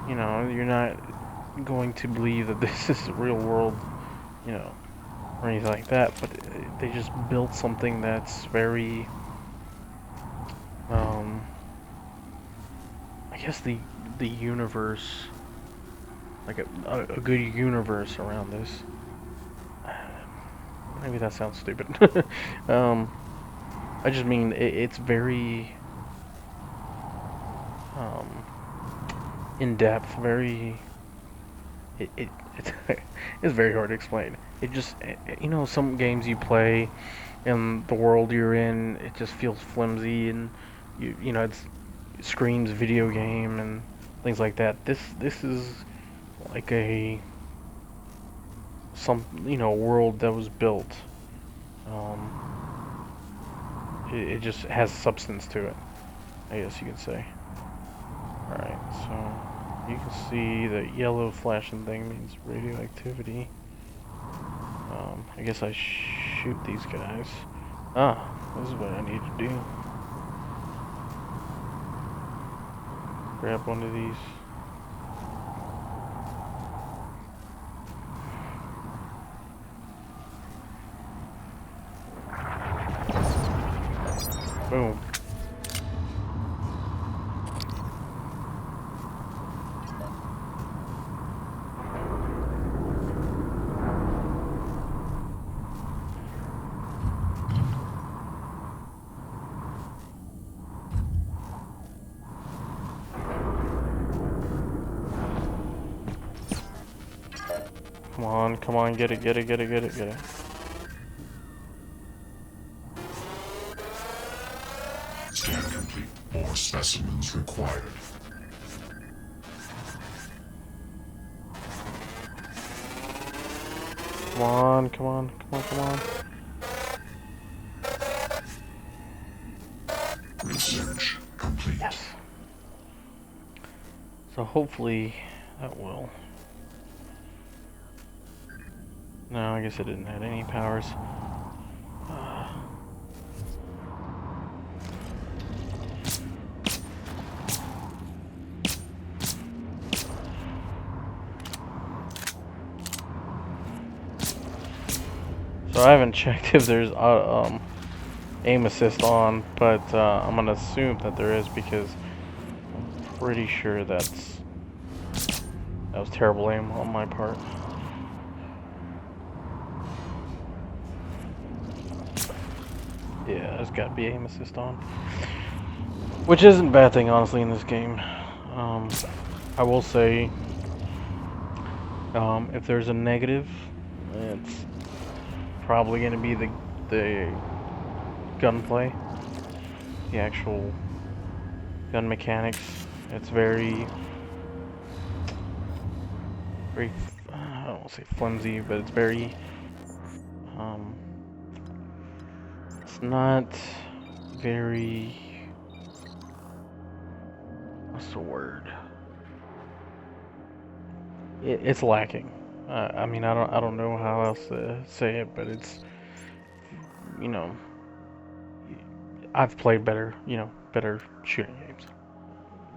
You know, you're not going to believe that this is the real world, or anything like that. But they just built something that's very. I guess the universe, like a good universe around this. Maybe that sounds stupid. I just mean it's very in depth, very. It's it's very hard to explain. It just some games you play, and the world you're in, it just feels flimsy, and it screams video game and things like that. This is like a world that was built. It just has substance to it, I guess you could say. Alright, so You can see the yellow flashing thing means radioactivity. I guess I shoot these guys. Ah, this is what I need to do. Grab one of these. Boom. Come on, get it. Scan complete. More specimens required. Come on. Research complete. Yes. So hopefully that will. No, I guess it didn't add any powers. So I haven't checked if there's aim assist on, but I'm gonna assume that there is because I'm pretty sure that was terrible aim on my part. Yeah, there's got to be aim assist on, which isn't a bad thing honestly in this game. I will say, if there's a negative, it's probably going to be the gunplay, the actual gun mechanics. It's very, I don't want to say flimsy, but it's very, it's not very, what's the word? It's lacking. I mean, I don't know how else to say it, but it's, you know, I've played better shooting games.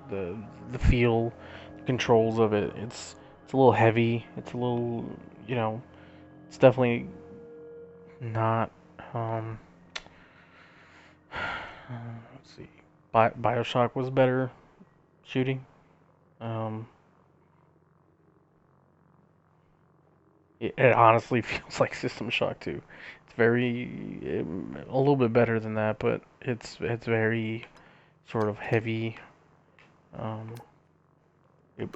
The feel, the controls of it, it's a little heavy. It's a little, it's definitely not. Let's see. BioShock was better shooting. It honestly feels like System Shock 2. It's very a little bit better than that, but it's very sort of heavy.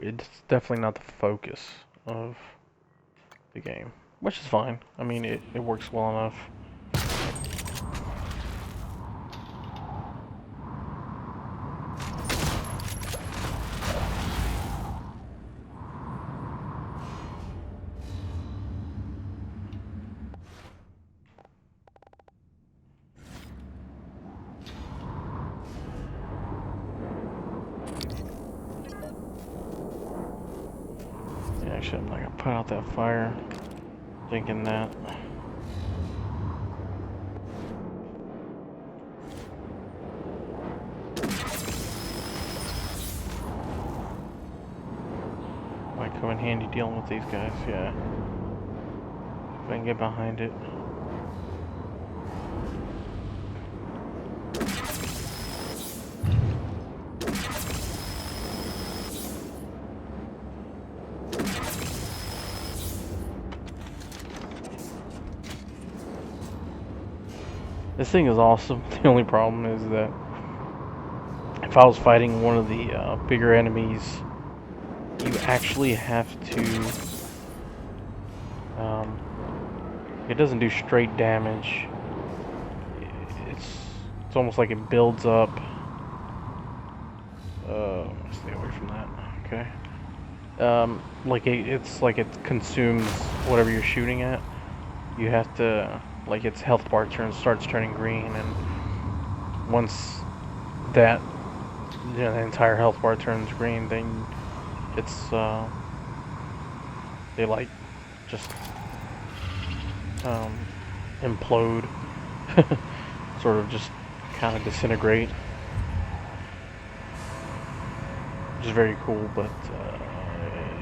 It's definitely not the focus of the game, which is fine. I mean, it works well enough. Actually, I'm not gonna put out that fire, thinking that. Might come in handy dealing with these guys, yeah. If I can get behind it. This thing is awesome. The only problem is that if I was fighting one of the bigger enemies, you actually have to. It doesn't do straight damage. It's almost like it builds up. Stay away from that. Okay. It's like it consumes whatever you're shooting at. You have to. Like its health bar starts turning green, and once that the entire health bar turns green, then it's they like just implode, sort of just kind of disintegrate, which is very cool. But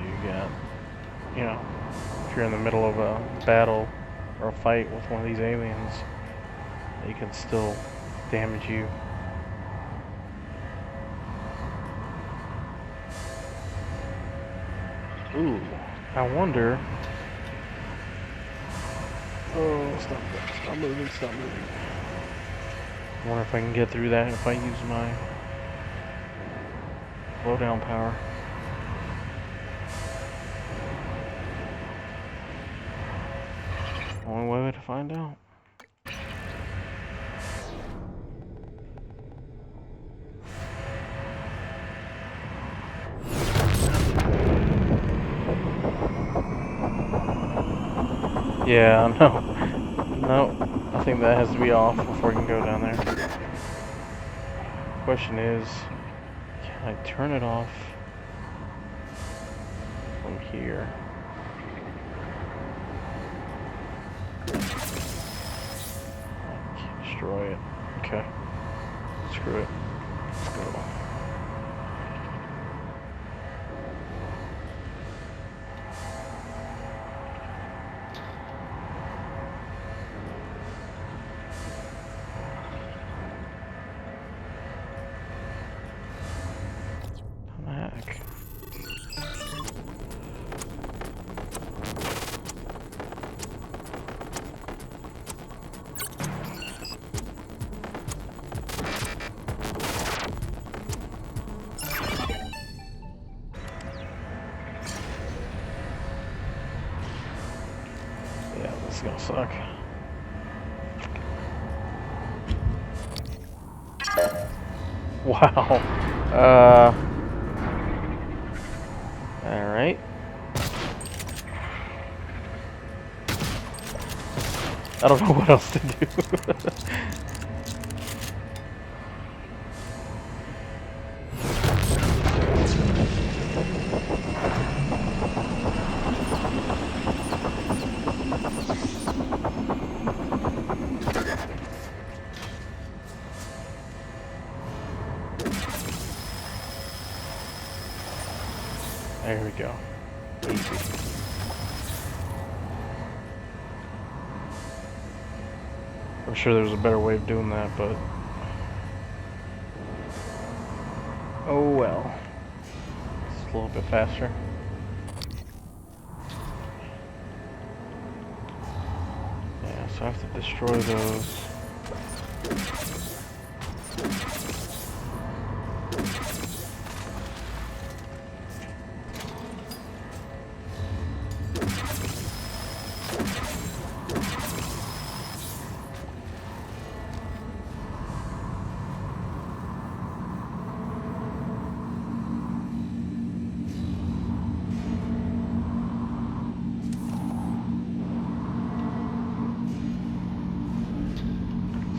you got, you know, if you're in the middle of a battle or a fight with one of these aliens, they can still damage you. Ooh, I wonder. Oh, stop moving, stop moving. I wonder if I can get through that if I use my blowdown power. Only way to find out. Yeah, no, I think that has to be off before we can go down there. Question is, can I turn it off from here? I can't destroy it. Okay, screw it. Let's go. Yeah, this is gonna suck. Wow. Alright. I don't know what else to do. There we go. Easy. I'm sure there's a better way of doing that, but oh well. It's a little bit faster. Yeah, so I have to destroy those.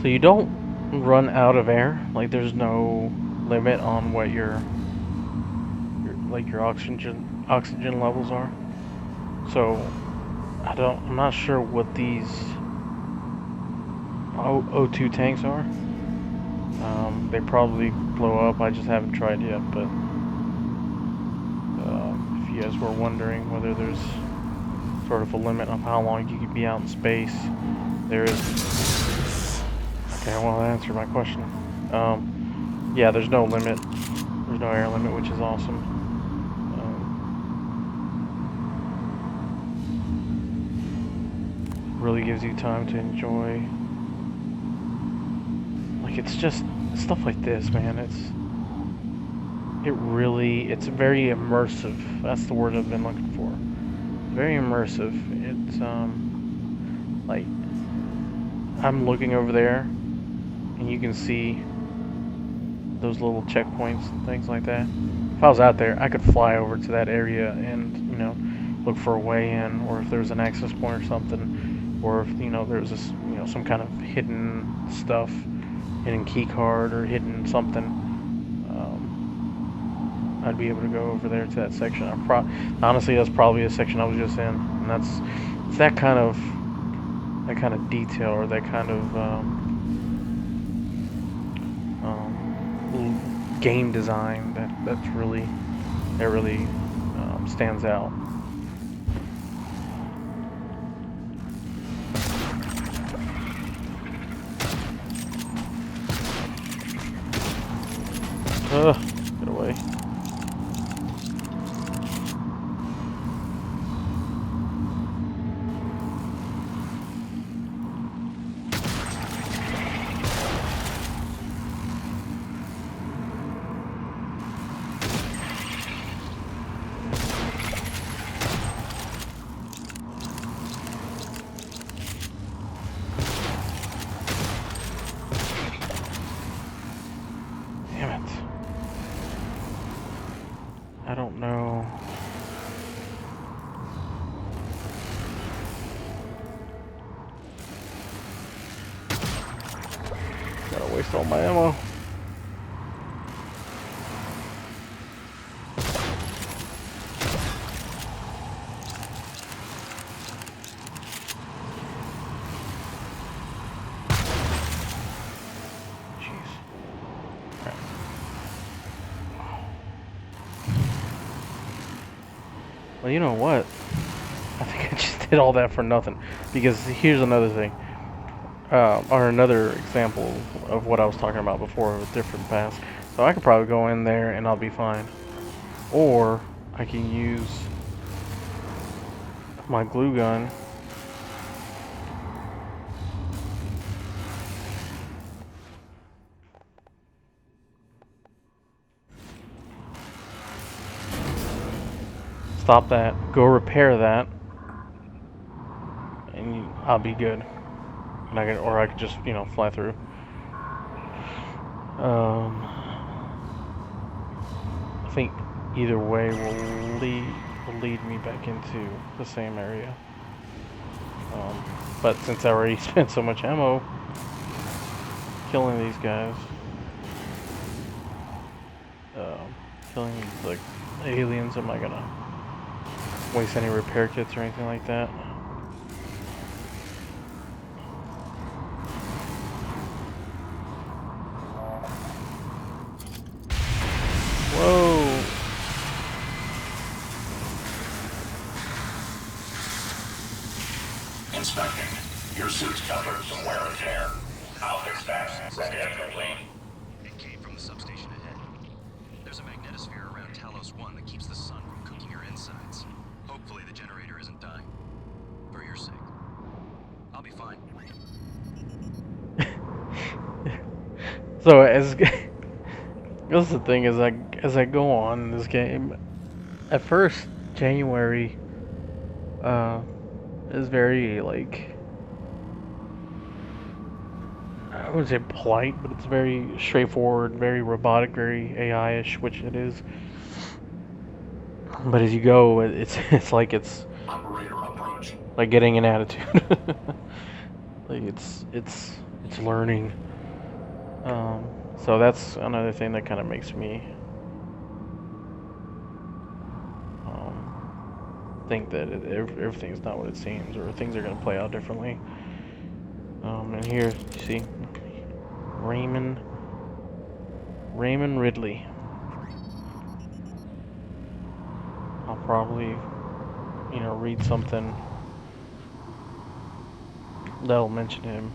So you don't run out of air. Like there's no limit on what your oxygen levels are. So I'm not sure what these O2 tanks are. They probably blow up. I just haven't tried yet. But if you guys were wondering whether there's sort of a limit on how long you can be out in space, there is. Okay, well, that answered my question. Yeah, there's no limit. There's no air limit, which is awesome. Really gives you time to enjoy. Like, it's just stuff like this, man. It's very immersive. That's the word I've been looking for. Very immersive. It's, like, I'm looking over there, and you can see those little checkpoints and things like that. If I was out there, I could fly over to that area and, you know, look for a way in, or if there's an access point or something, or if, you know, there's this, you know, some kind of hidden stuff, hidden key card or hidden something. I'd be able to go over there to that section. Honestly, that's probably a section I was just in, and it's that kind of detail, or that kind of game design that really stands out. Get away. Damn it. I don't know. Gotta waste all my ammo. Well, you know what? I think I just did all that for nothing. Because here's another thing. Or another example of what I was talking about before with different paths. So I could probably go in there and I'll be fine. Or I can use my glue gun. Stop that, go repair that, and I'll be good. And I could just, fly through. I think either way will lead me back into the same area. But since I already spent so much ammo killing these guys, killing like aliens, am I gonna waste any repair kits or anything like that? Whoa! Inspecting. Your suit's covered some wear and tear. I'll fix that. Ready and complete. It came from the substation ahead. There's a magnetosphere around Talos 1 that keeps the sun from cooking your insides. Hopefully the generator isn't dying. For your sake. I'll be fine. So that's the thing, as I go on in this game, at first January is very, like, I wouldn't say polite, but it's very straightforward, very robotic, very AI-ish, which it is. But as you go, it's like Operator approach. like getting an attitude. Like it's learning. So that's another thing that kind of makes me think that everything's not what it seems, or things are going to play out differently. And here, you see, Raymond Ridley. I'll probably, read something that'll mention him.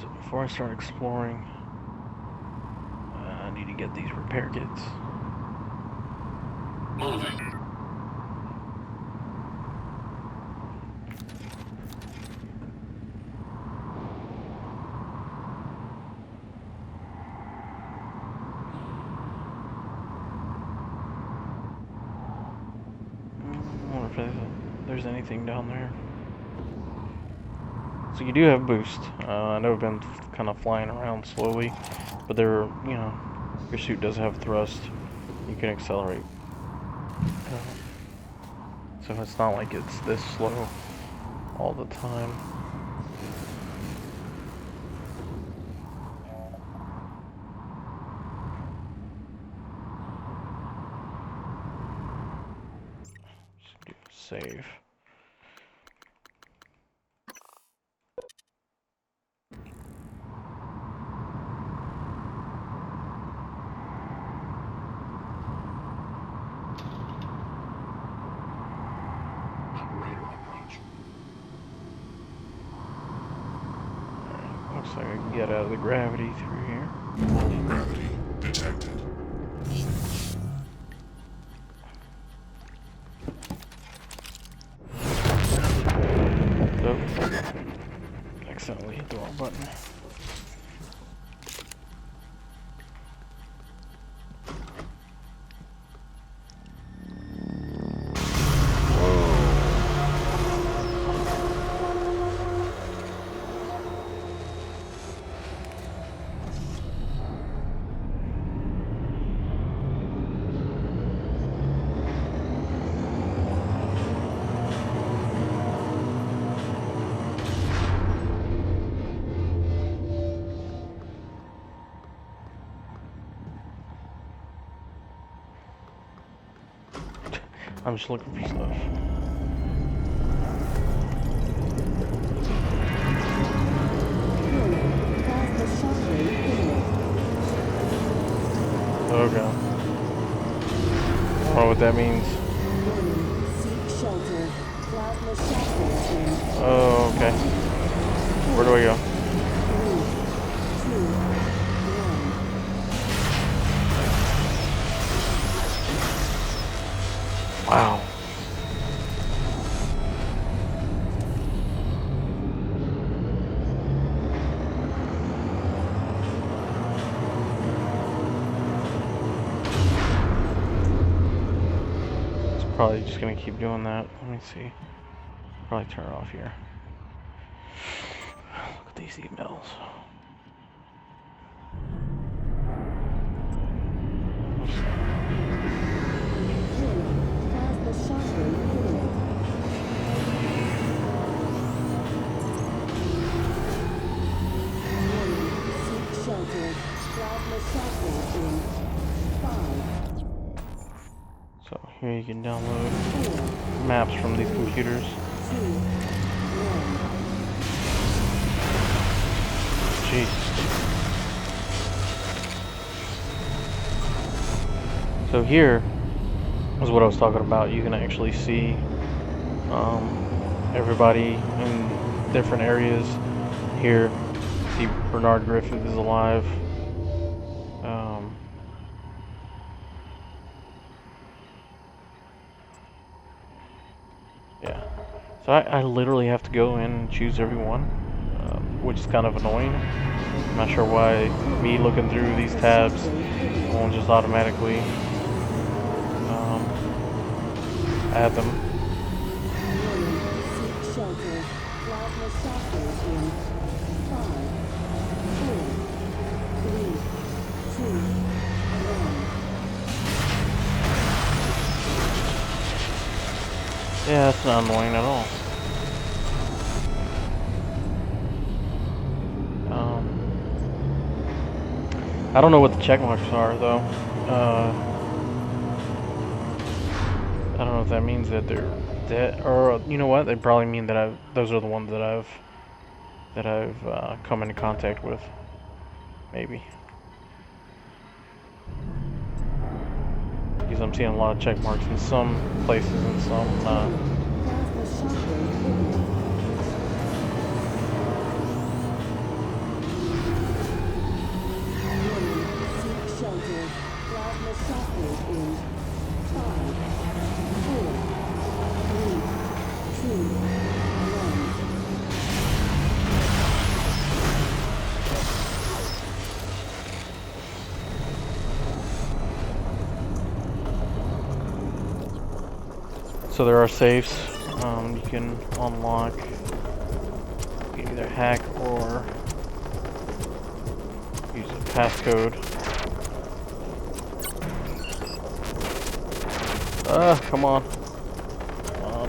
So before I start exploring, I need to get these repair kits. Moving. I wonder if there's anything down there. So you do have boost. I know I've been kind of flying around slowly, but your suit does have thrust. You can accelerate. So it's not like it's this slow all the time. save. Looks like I can get out of the gravity through here. Gravity detected. So, accidentally hit the wrong button. I'm just looking for stuff. Okay. I don't know what that means. Oh, okay. Where do I go? Wow. It's probably just gonna keep doing that. Let me see. Probably turn it off here. Look at these emails. So here you can download maps from these computers. Jeez. So here is what I was talking about. You can actually see everybody in different areas. Here, see Bernard Griffith is alive. Yeah. So I literally have to go in and choose everyone, which is kind of annoying. I'm not sure why me looking through these tabs won't just automatically add them. Yeah, that's not annoying at all. I don't know what the check marks are though. I don't know if that means that they're dead, or you know what? They probably mean that those are the ones that I've come into contact with. Maybe. Because I'm seeing a lot of check marks in some places and some not. So there are safes you can unlock. You can either hack or use a passcode. Come on.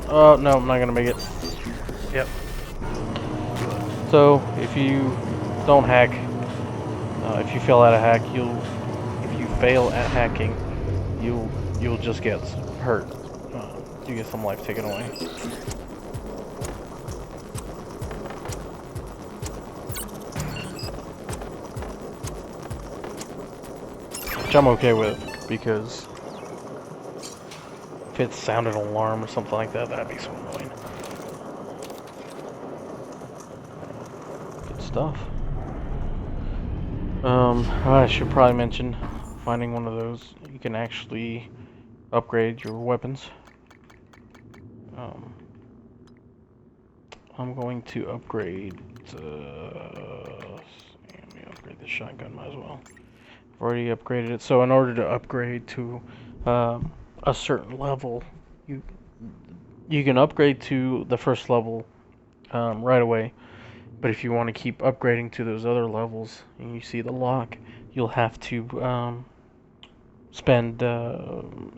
Oh, no, I'm not gonna make it. Yep. So if you don't hack, if you fail at a hack, if you fail at hacking, you'll just get hurt. You get some life taken away. Which I'm okay with, because if it sounded an alarm or something like that, that'd be so annoying. Good stuff. I should probably mention, finding one of those, you can actually upgrade your weapons. I'm going to upgrade, let me upgrade the shotgun, might as well. I've already upgraded it, so in order to upgrade to a certain level, you can upgrade to the first level right away, but if you want to keep upgrading to those other levels, and you see the lock, you'll have to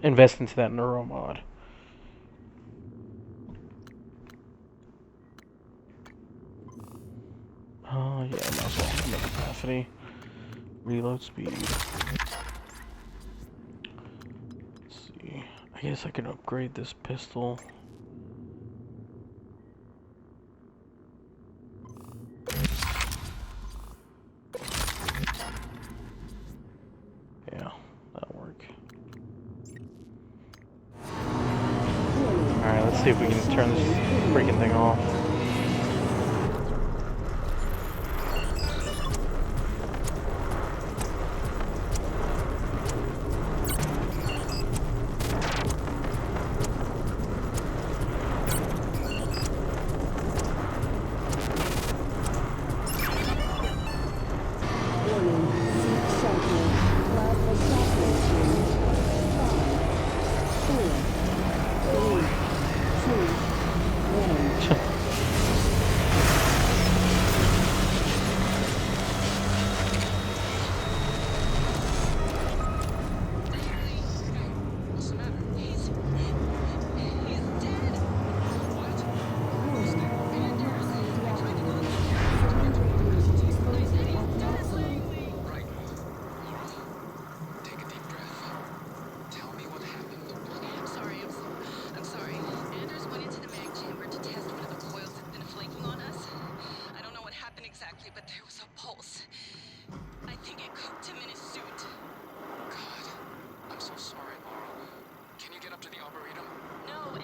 invest into that neuro mod. Yeah, might as well make capacity. Reload speed. Let's see. I guess I can upgrade this pistol. Yeah, that'll work. Alright, let's see if we can turn this freaking thing off.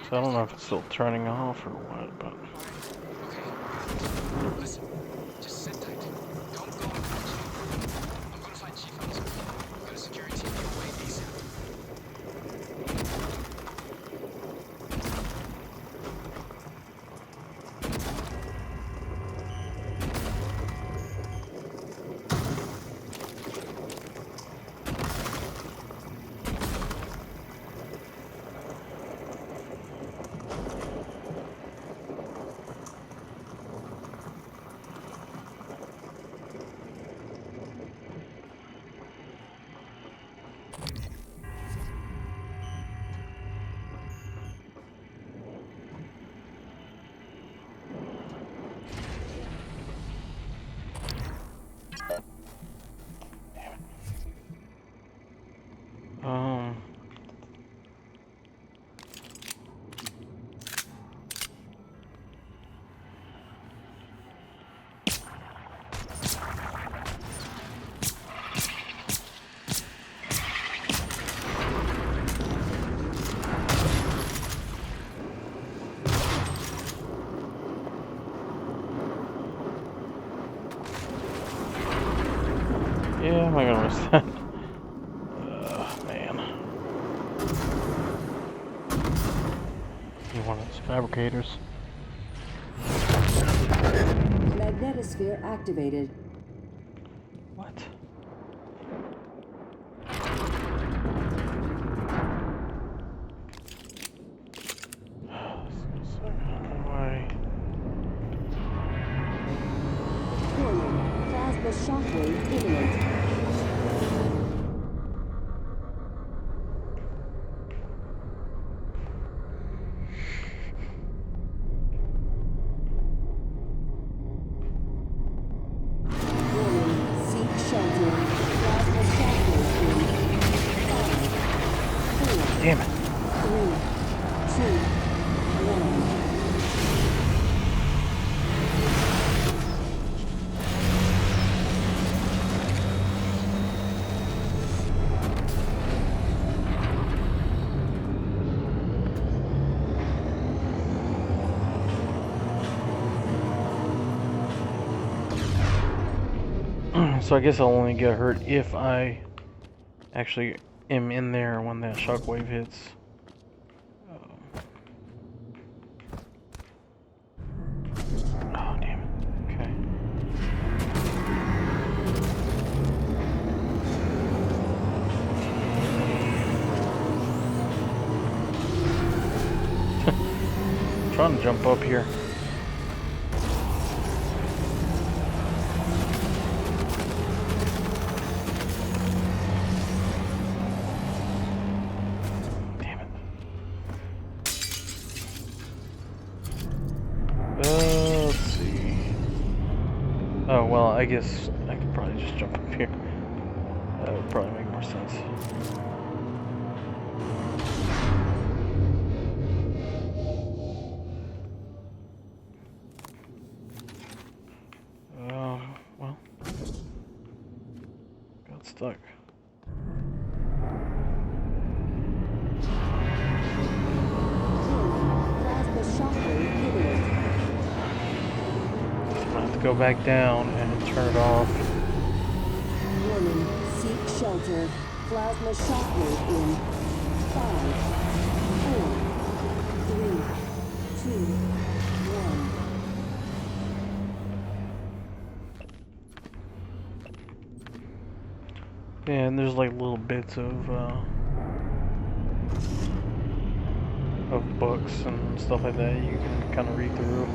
So I don't know if it's still turning off or what, but... Okay. Listen, just sit tight. Don't go and watch it. I'm gonna find Chief on this. Got a security team your way ASAP. Yeah, am I gonna risk that? Man. You one of those fabricators. Magnetosphere activated. What? Warning. Plasma shockwave imminent. Damn it. 3, 2, So I guess I'll only get hurt if I actually am in there when that shockwave hits. Oh, damn it. Okay. I'm trying to jump up here. Let's see. Oh, well, I guess I could probably just jump up here. That would probably make more sense. Well, got stuck. I have to go back down and turn it off. Warning, seek shelter. Plasma shockwave in 5, 4, 3, 2, 1. Yeah, and there's like little bits of books and stuff like that you can kind of read through.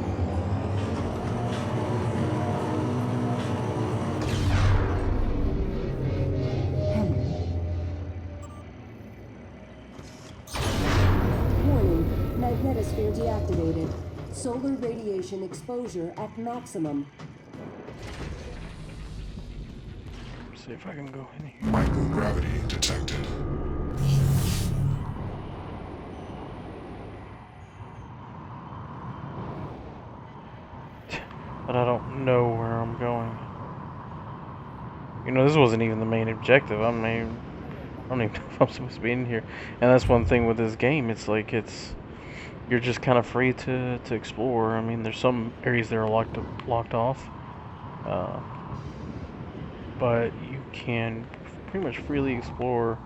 Warning, magnetosphere deactivated. Solar radiation exposure at maximum. See if I can go in here. Microgravity detected. But I don't know where I'm going. You know, this wasn't even the main objective. I mean, I don't even know if I'm supposed to be in here. And that's one thing with this game. It's like you're just kind of free to explore. I mean, there's some areas that are locked off, but you can pretty much freely explore.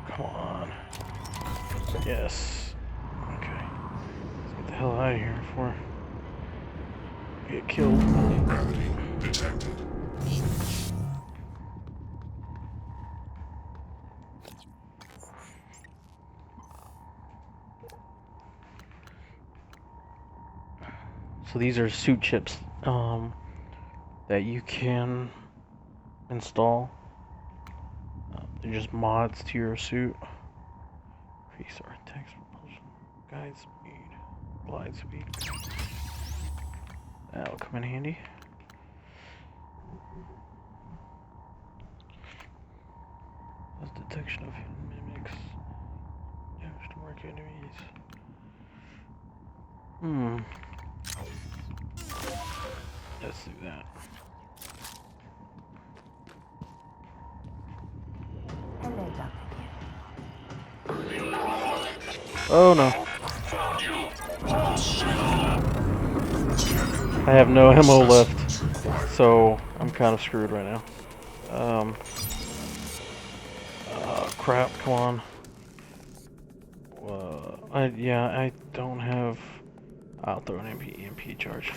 Come on. Yes. Okay. Let's get the hell out of here before I get killed. Gravity detected. So these are suit chips that you can install. They're just mods to your suit. Increase our text propulsion, guide speed, glide speed. That'll come in handy. That's detection of hidden mimics. Damage to mark enemies. Let's do that. Oh no. I have no ammo left, so I'm kind of screwed right now. Oh crap, come on. I don't have... I'll throw an EMP charge.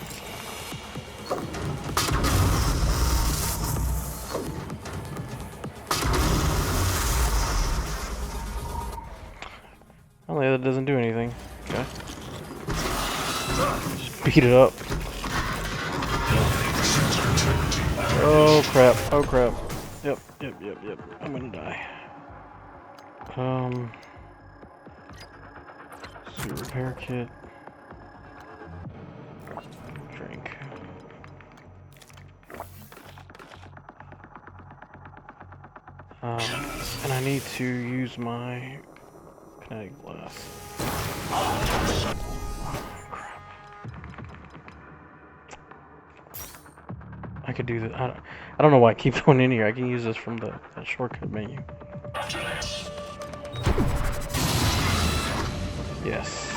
Well, that doesn't do anything. Okay. Just beat it up. Oh crap, oh crap. Yep. I'm gonna die. Suit repair kit. Drink. And I need to use my kinetic blast. Oh, crap. I could do that. I don't know why I keep going in here. I can use this from that shortcut menu. Yes.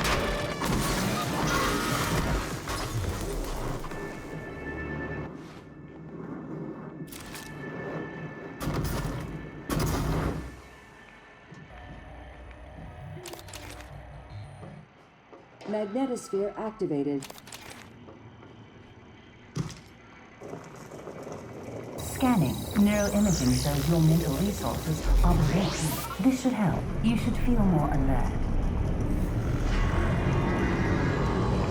Magnetosphere activated. Scanning. Neuroimaging shows your mental resources are depleted. This should help. You should feel more alert.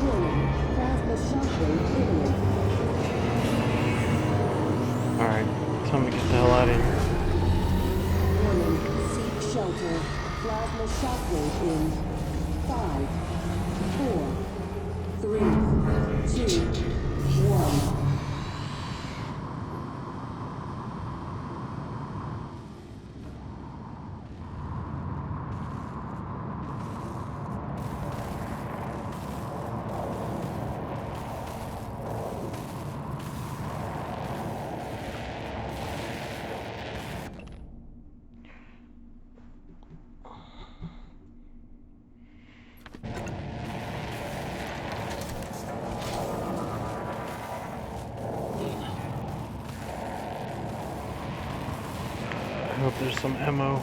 Warning. Plasma shockwave imminent. Alright, time to get the hell out of here. Warning. Seek shelter. Plasma shockwave in 5, 4, 3, 2, 1. I hope there's some ammo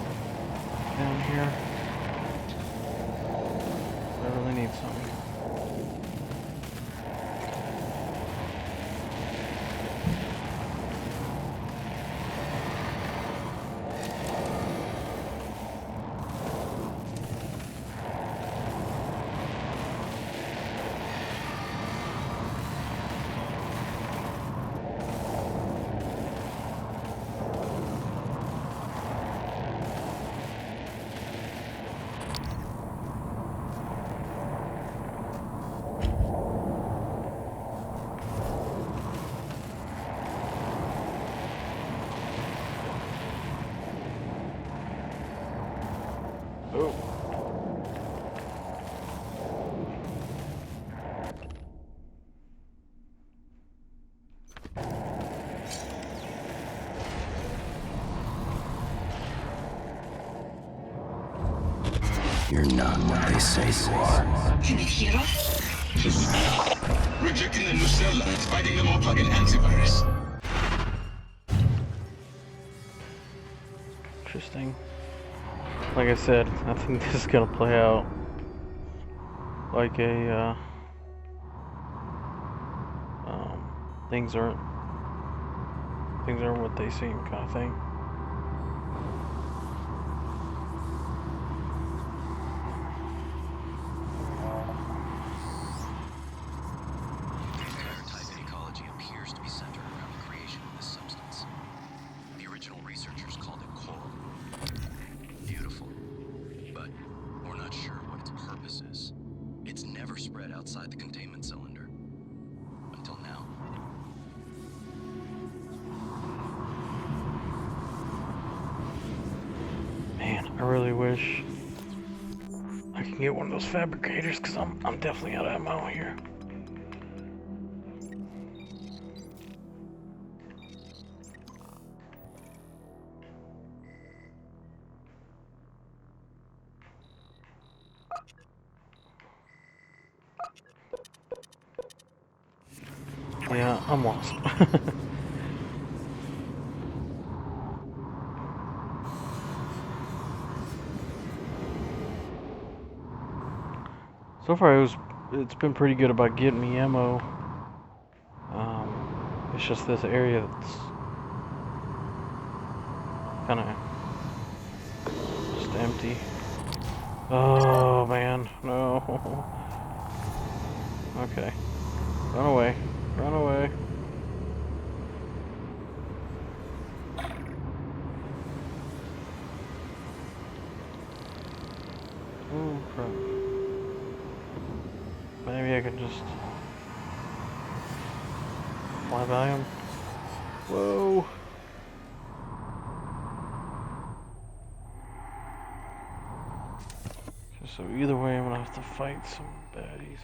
down here. I really need some. Oh. You're not what they say you are. Can it hear us? Rejecting the new cell lines, fighting them off like an antivirus. Interesting. Like I said, I think this is gonna play out like a things aren't what they seem kind of thing. Type ecology appears to be centered around the creation of this substance. The original researchers called it coral. Beautiful, but we're not sure what its purpose is. It's never spread outside the containment cylinder. Until now. Man, I really wish I could get one of those fabricators, because I'm definitely out of ammo here. Yeah, I'm lost. So far, it's been pretty good about getting me ammo. It's just this area that's kind of just empty. Oh man, no. Okay, run away, run away. Oh crap. Maybe I can just fly by him. Whoa. So either way, I'm gonna have to fight some baddies.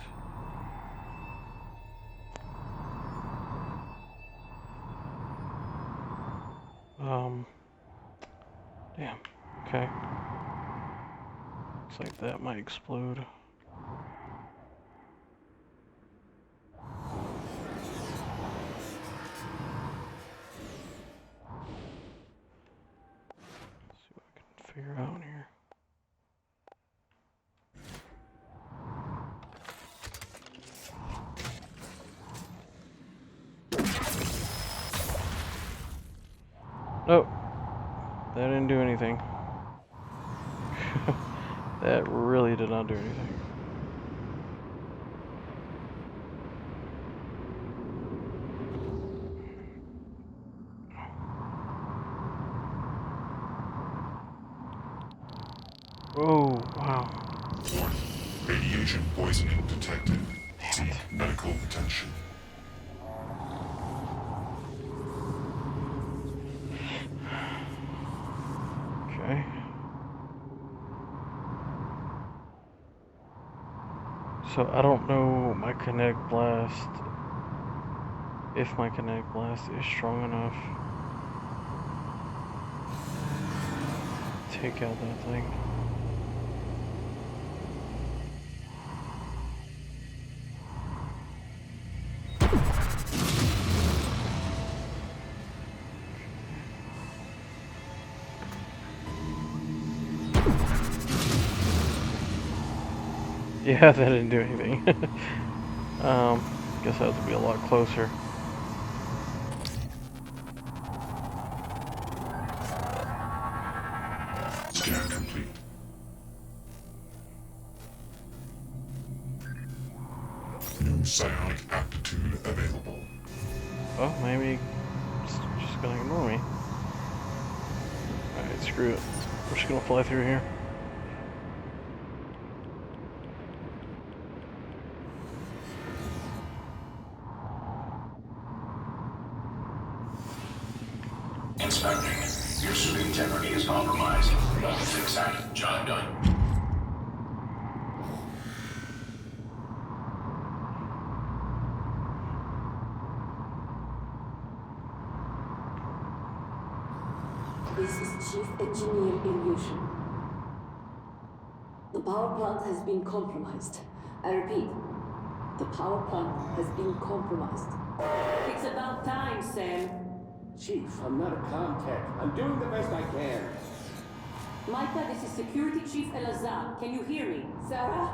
Damn. Okay. Looks like that might explode. See what I can figure out here. Oh, that didn't do anything. That really did not do anything. Oh, wow. Radiation poisoning detected. Seek medical attention. Okay. So I don't know my kinetic blast, if my kinetic blast is strong enough to take out that thing. Yeah, that didn't do anything. Guess I have to be a lot closer. Scan complete. New psionic aptitude available. Well, maybe it's just gonna ignore me. Alright, screw it. We're just gonna fly through here. Inspecting. Your suit integrity is compromised. Don't fix that. Job done. This is Chief Engineer Illusion. The power plant has been compromised. I repeat, the power plant has been compromised. It's about time, Sam. Chief, I'm not a contact. I'm doing the best I can. Micah, this is Security Chief Elazar. Can you hear me? Sarah?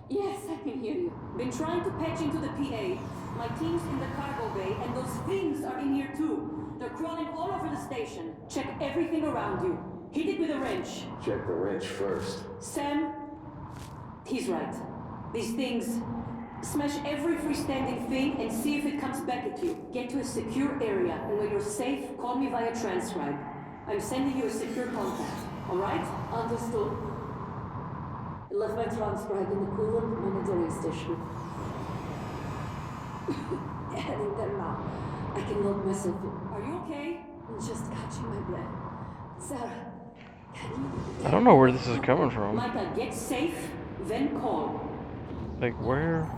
Yes, I can hear you. Been trying to patch into the PA. My team's in the cargo bay, and those things are in here too. They're crawling all over the station. Check everything around you. Hit it with a wrench. Check the wrench first. Sam? He's right. These things... Smash every freestanding thing and see if it comes back at you. Get to a secure area, and when you're safe, call me via transcribe. I'm sending you a secure contact. Alright? Understood. I left my transcribe in the coolant monitoring station. Heading there now. I can lock myself in. Are you okay? I'm just catching my breath. Sarah, can you... I don't know where this is coming from. Micah, get safe, then call. Like, where?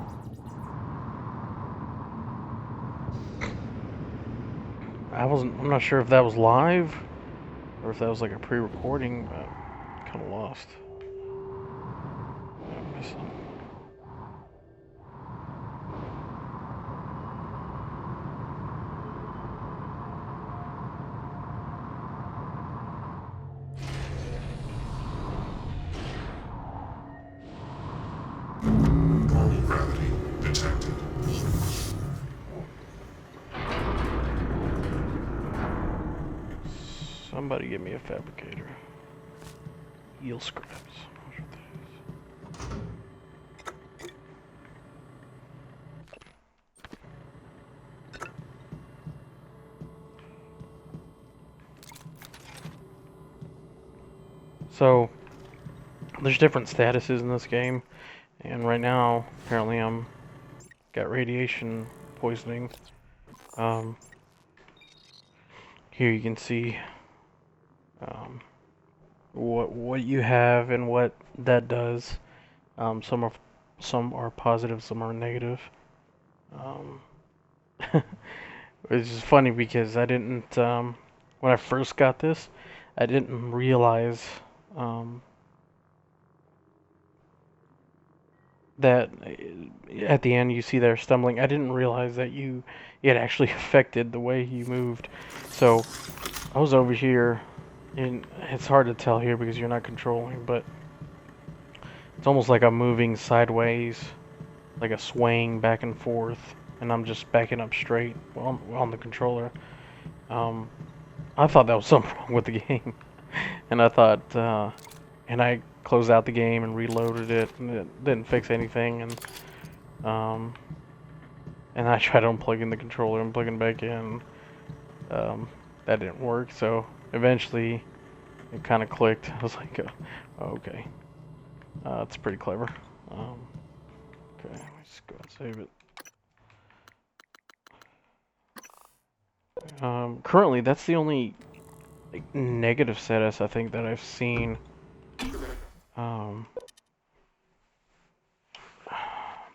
I'm not sure if that was live or if that was like a pre-recording, but I'm kind of lost. I'm missing. Normal gravity detected. Somebody give me a fabricator. Eel scraps. I'm not sure what that is. So, there's different statuses in this game, and right now, apparently I'm got radiation poisoning. Here you can see what you have and what that does. Some are positive, some are negative. It's just funny because I didn't when I first got this, I didn't realize that at the end you see they're stumbling. I didn't realize that it actually affected the way you moved. So I was over here, and it's hard to tell here because you're not controlling, but it's almost like I'm moving sideways, like a swaying back and forth, and I'm just backing up straight on the controller. I thought that was something wrong with the game, and I thought, and I closed out the game and reloaded it, and it didn't fix anything, and I tried unplugging the controller and plugging back in. That didn't work, so eventually it kind of clicked. I was like, oh, okay, it's pretty clever. Okay, let's go and save it. Currently, that's the only like negative status I think that I've seen.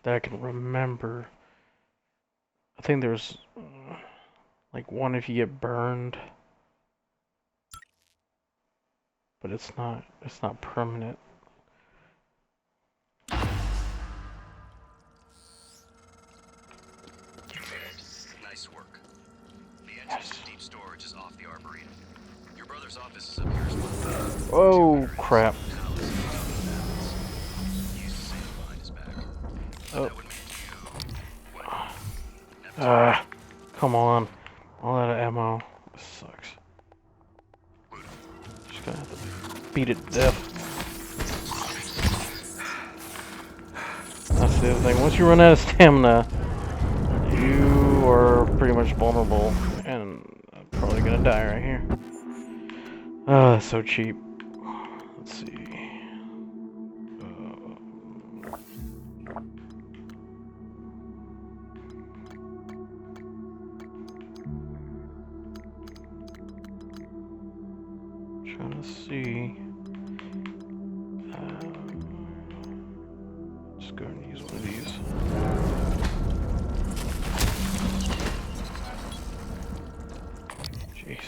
That I can remember. I think there's like one if you get burned, but it's not permanent. Nice work. The entrance to deep storage is off the Arboretum. Your brother's office is up here as well. Oh crap! Oh. Come on. All out of ammo. This sucks. Just gonna have to beat it to death. That's the other thing. Once you run out of stamina, you are pretty much vulnerable. And I'm probably gonna die right here. That's so cheap. Let's see. Trying to see. Just go and use one of these. Jeez.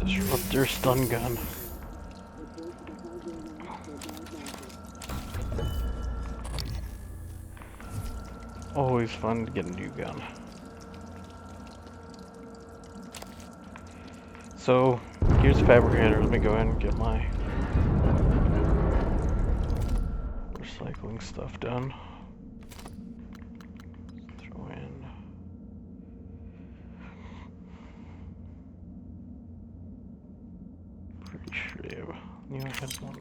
Disruptor stun gun. Always fun to get a new gun. So, here's the fabricator. Let me go ahead and get my recycling stuff done. Throw in. Pretty sure I knew I had one.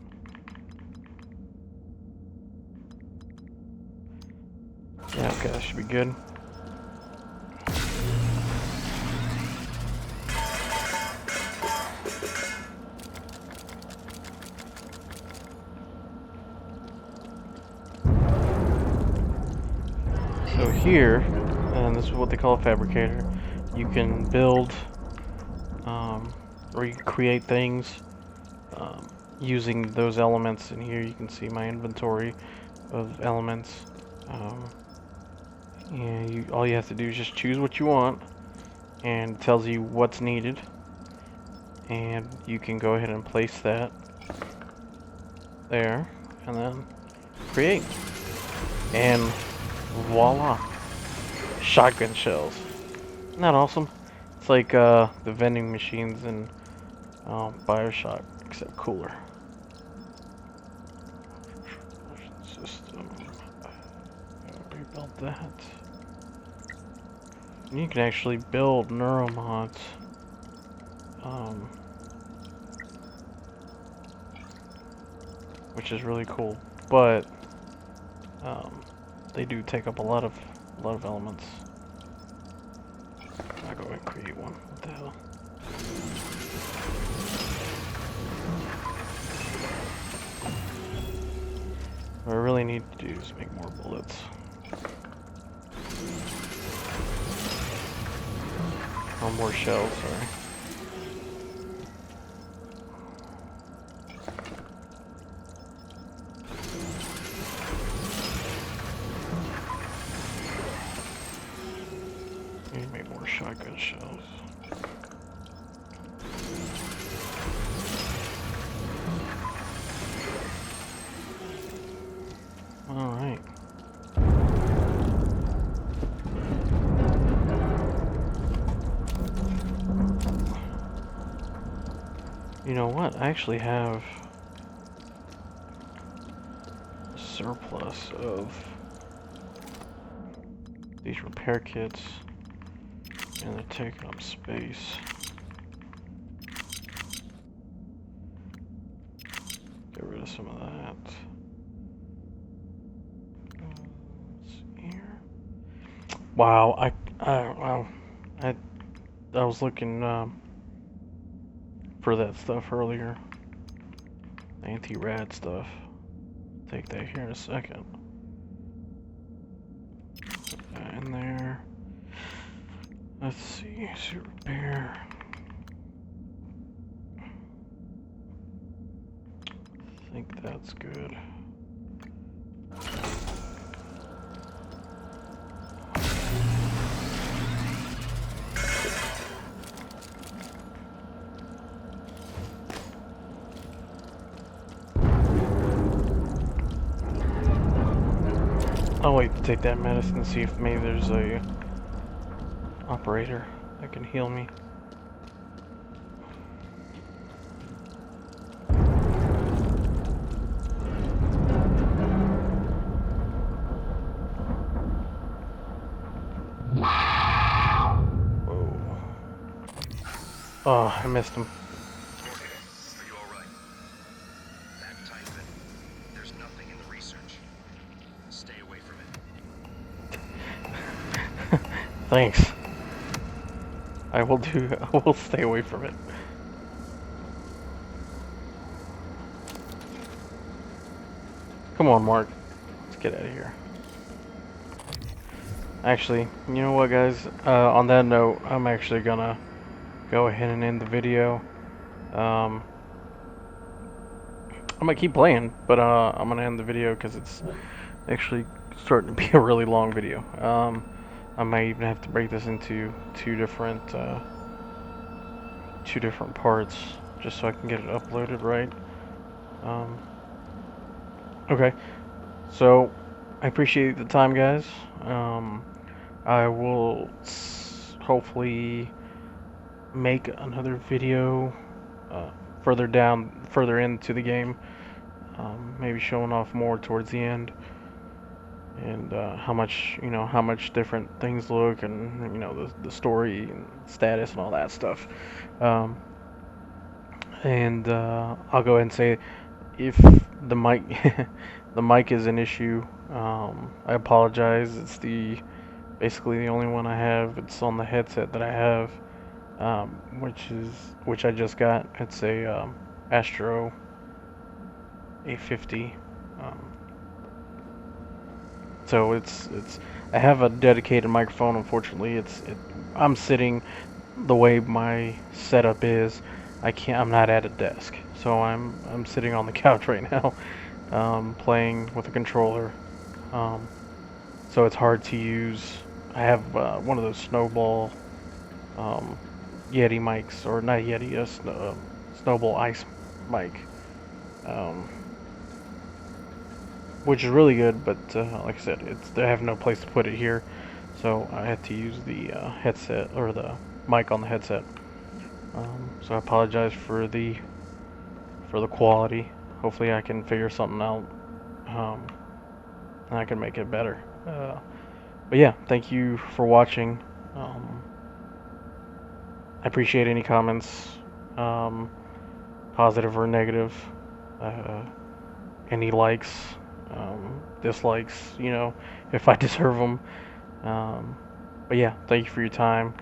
Yeah, okay, that should be good. So here, and this is what they call a fabricator, you can build, or you can create things using those elements. And here you can see my inventory of elements. And all you have to do is just choose what you want, and it tells you what's needed, and you can go ahead and place that there, and then create, and voila, shotgun shells. Isn't that awesome? It's like the vending machines in BioShock, except cooler. System. Rebuild that. You can actually build neuromods. Which is really cool, but they do take up a lot of elements. I'll go and create one. What the hell? What I really need to do is make more bullets. Or more shells, sorry. Need to make more shotgun shells. Alright. You know what? I actually have a surplus of these repair kits, and they're taking up space. Get rid of some of that. Let's see here. Wow, I was looking for that stuff earlier. Anti-rad stuff. Take that here in a second. Put that in there. Let's see, suit repair. I think that's good. I'll wait to take that medicine and see if maybe there's a operator that can heal me. Whoa. Oh, I missed him. Are you alright? That type thing. There's nothing in the research. Stay away from it. Thanks. I will stay away from it. Come on, Mark. Let's get out of here. Actually, you know what, guys? On that note, I'm actually gonna go ahead and end the video. I might keep playing, but I'm gonna end the video because it's actually starting to be a really long video. I might even have to break this into two different parts just so I can get it uploaded right. Okay, so I appreciate the time, guys. I will hopefully make another video further into the game, maybe showing off more towards the end, and how much different things look, and the story and status and all that stuff. And I'll go ahead and say, if the mic the mic is an issue, I apologize. It's basically the only one I have. It's on the headset that I have, which I just got. It's a Astro A50. So it's I have a dedicated microphone. Unfortunately, I'm sitting the way my setup is. I'm not at a desk, so I'm sitting on the couch right now, playing with a controller. So it's hard to use. I have one of those Snowball Yeti mics, or not Yeti, Snowball Ice mic, which is really good, but like I said, I have no place to put it here, so I had to use the headset, or the mic on the headset. So I apologize for the quality. Hopefully I can figure something out, and I can make it better. But yeah, thank you for watching. I appreciate any comments, positive or negative, any likes, dislikes, if I deserve them. But yeah, thank you for your time.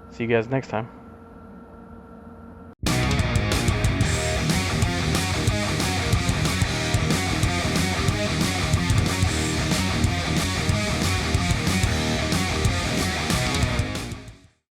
See you guys next time.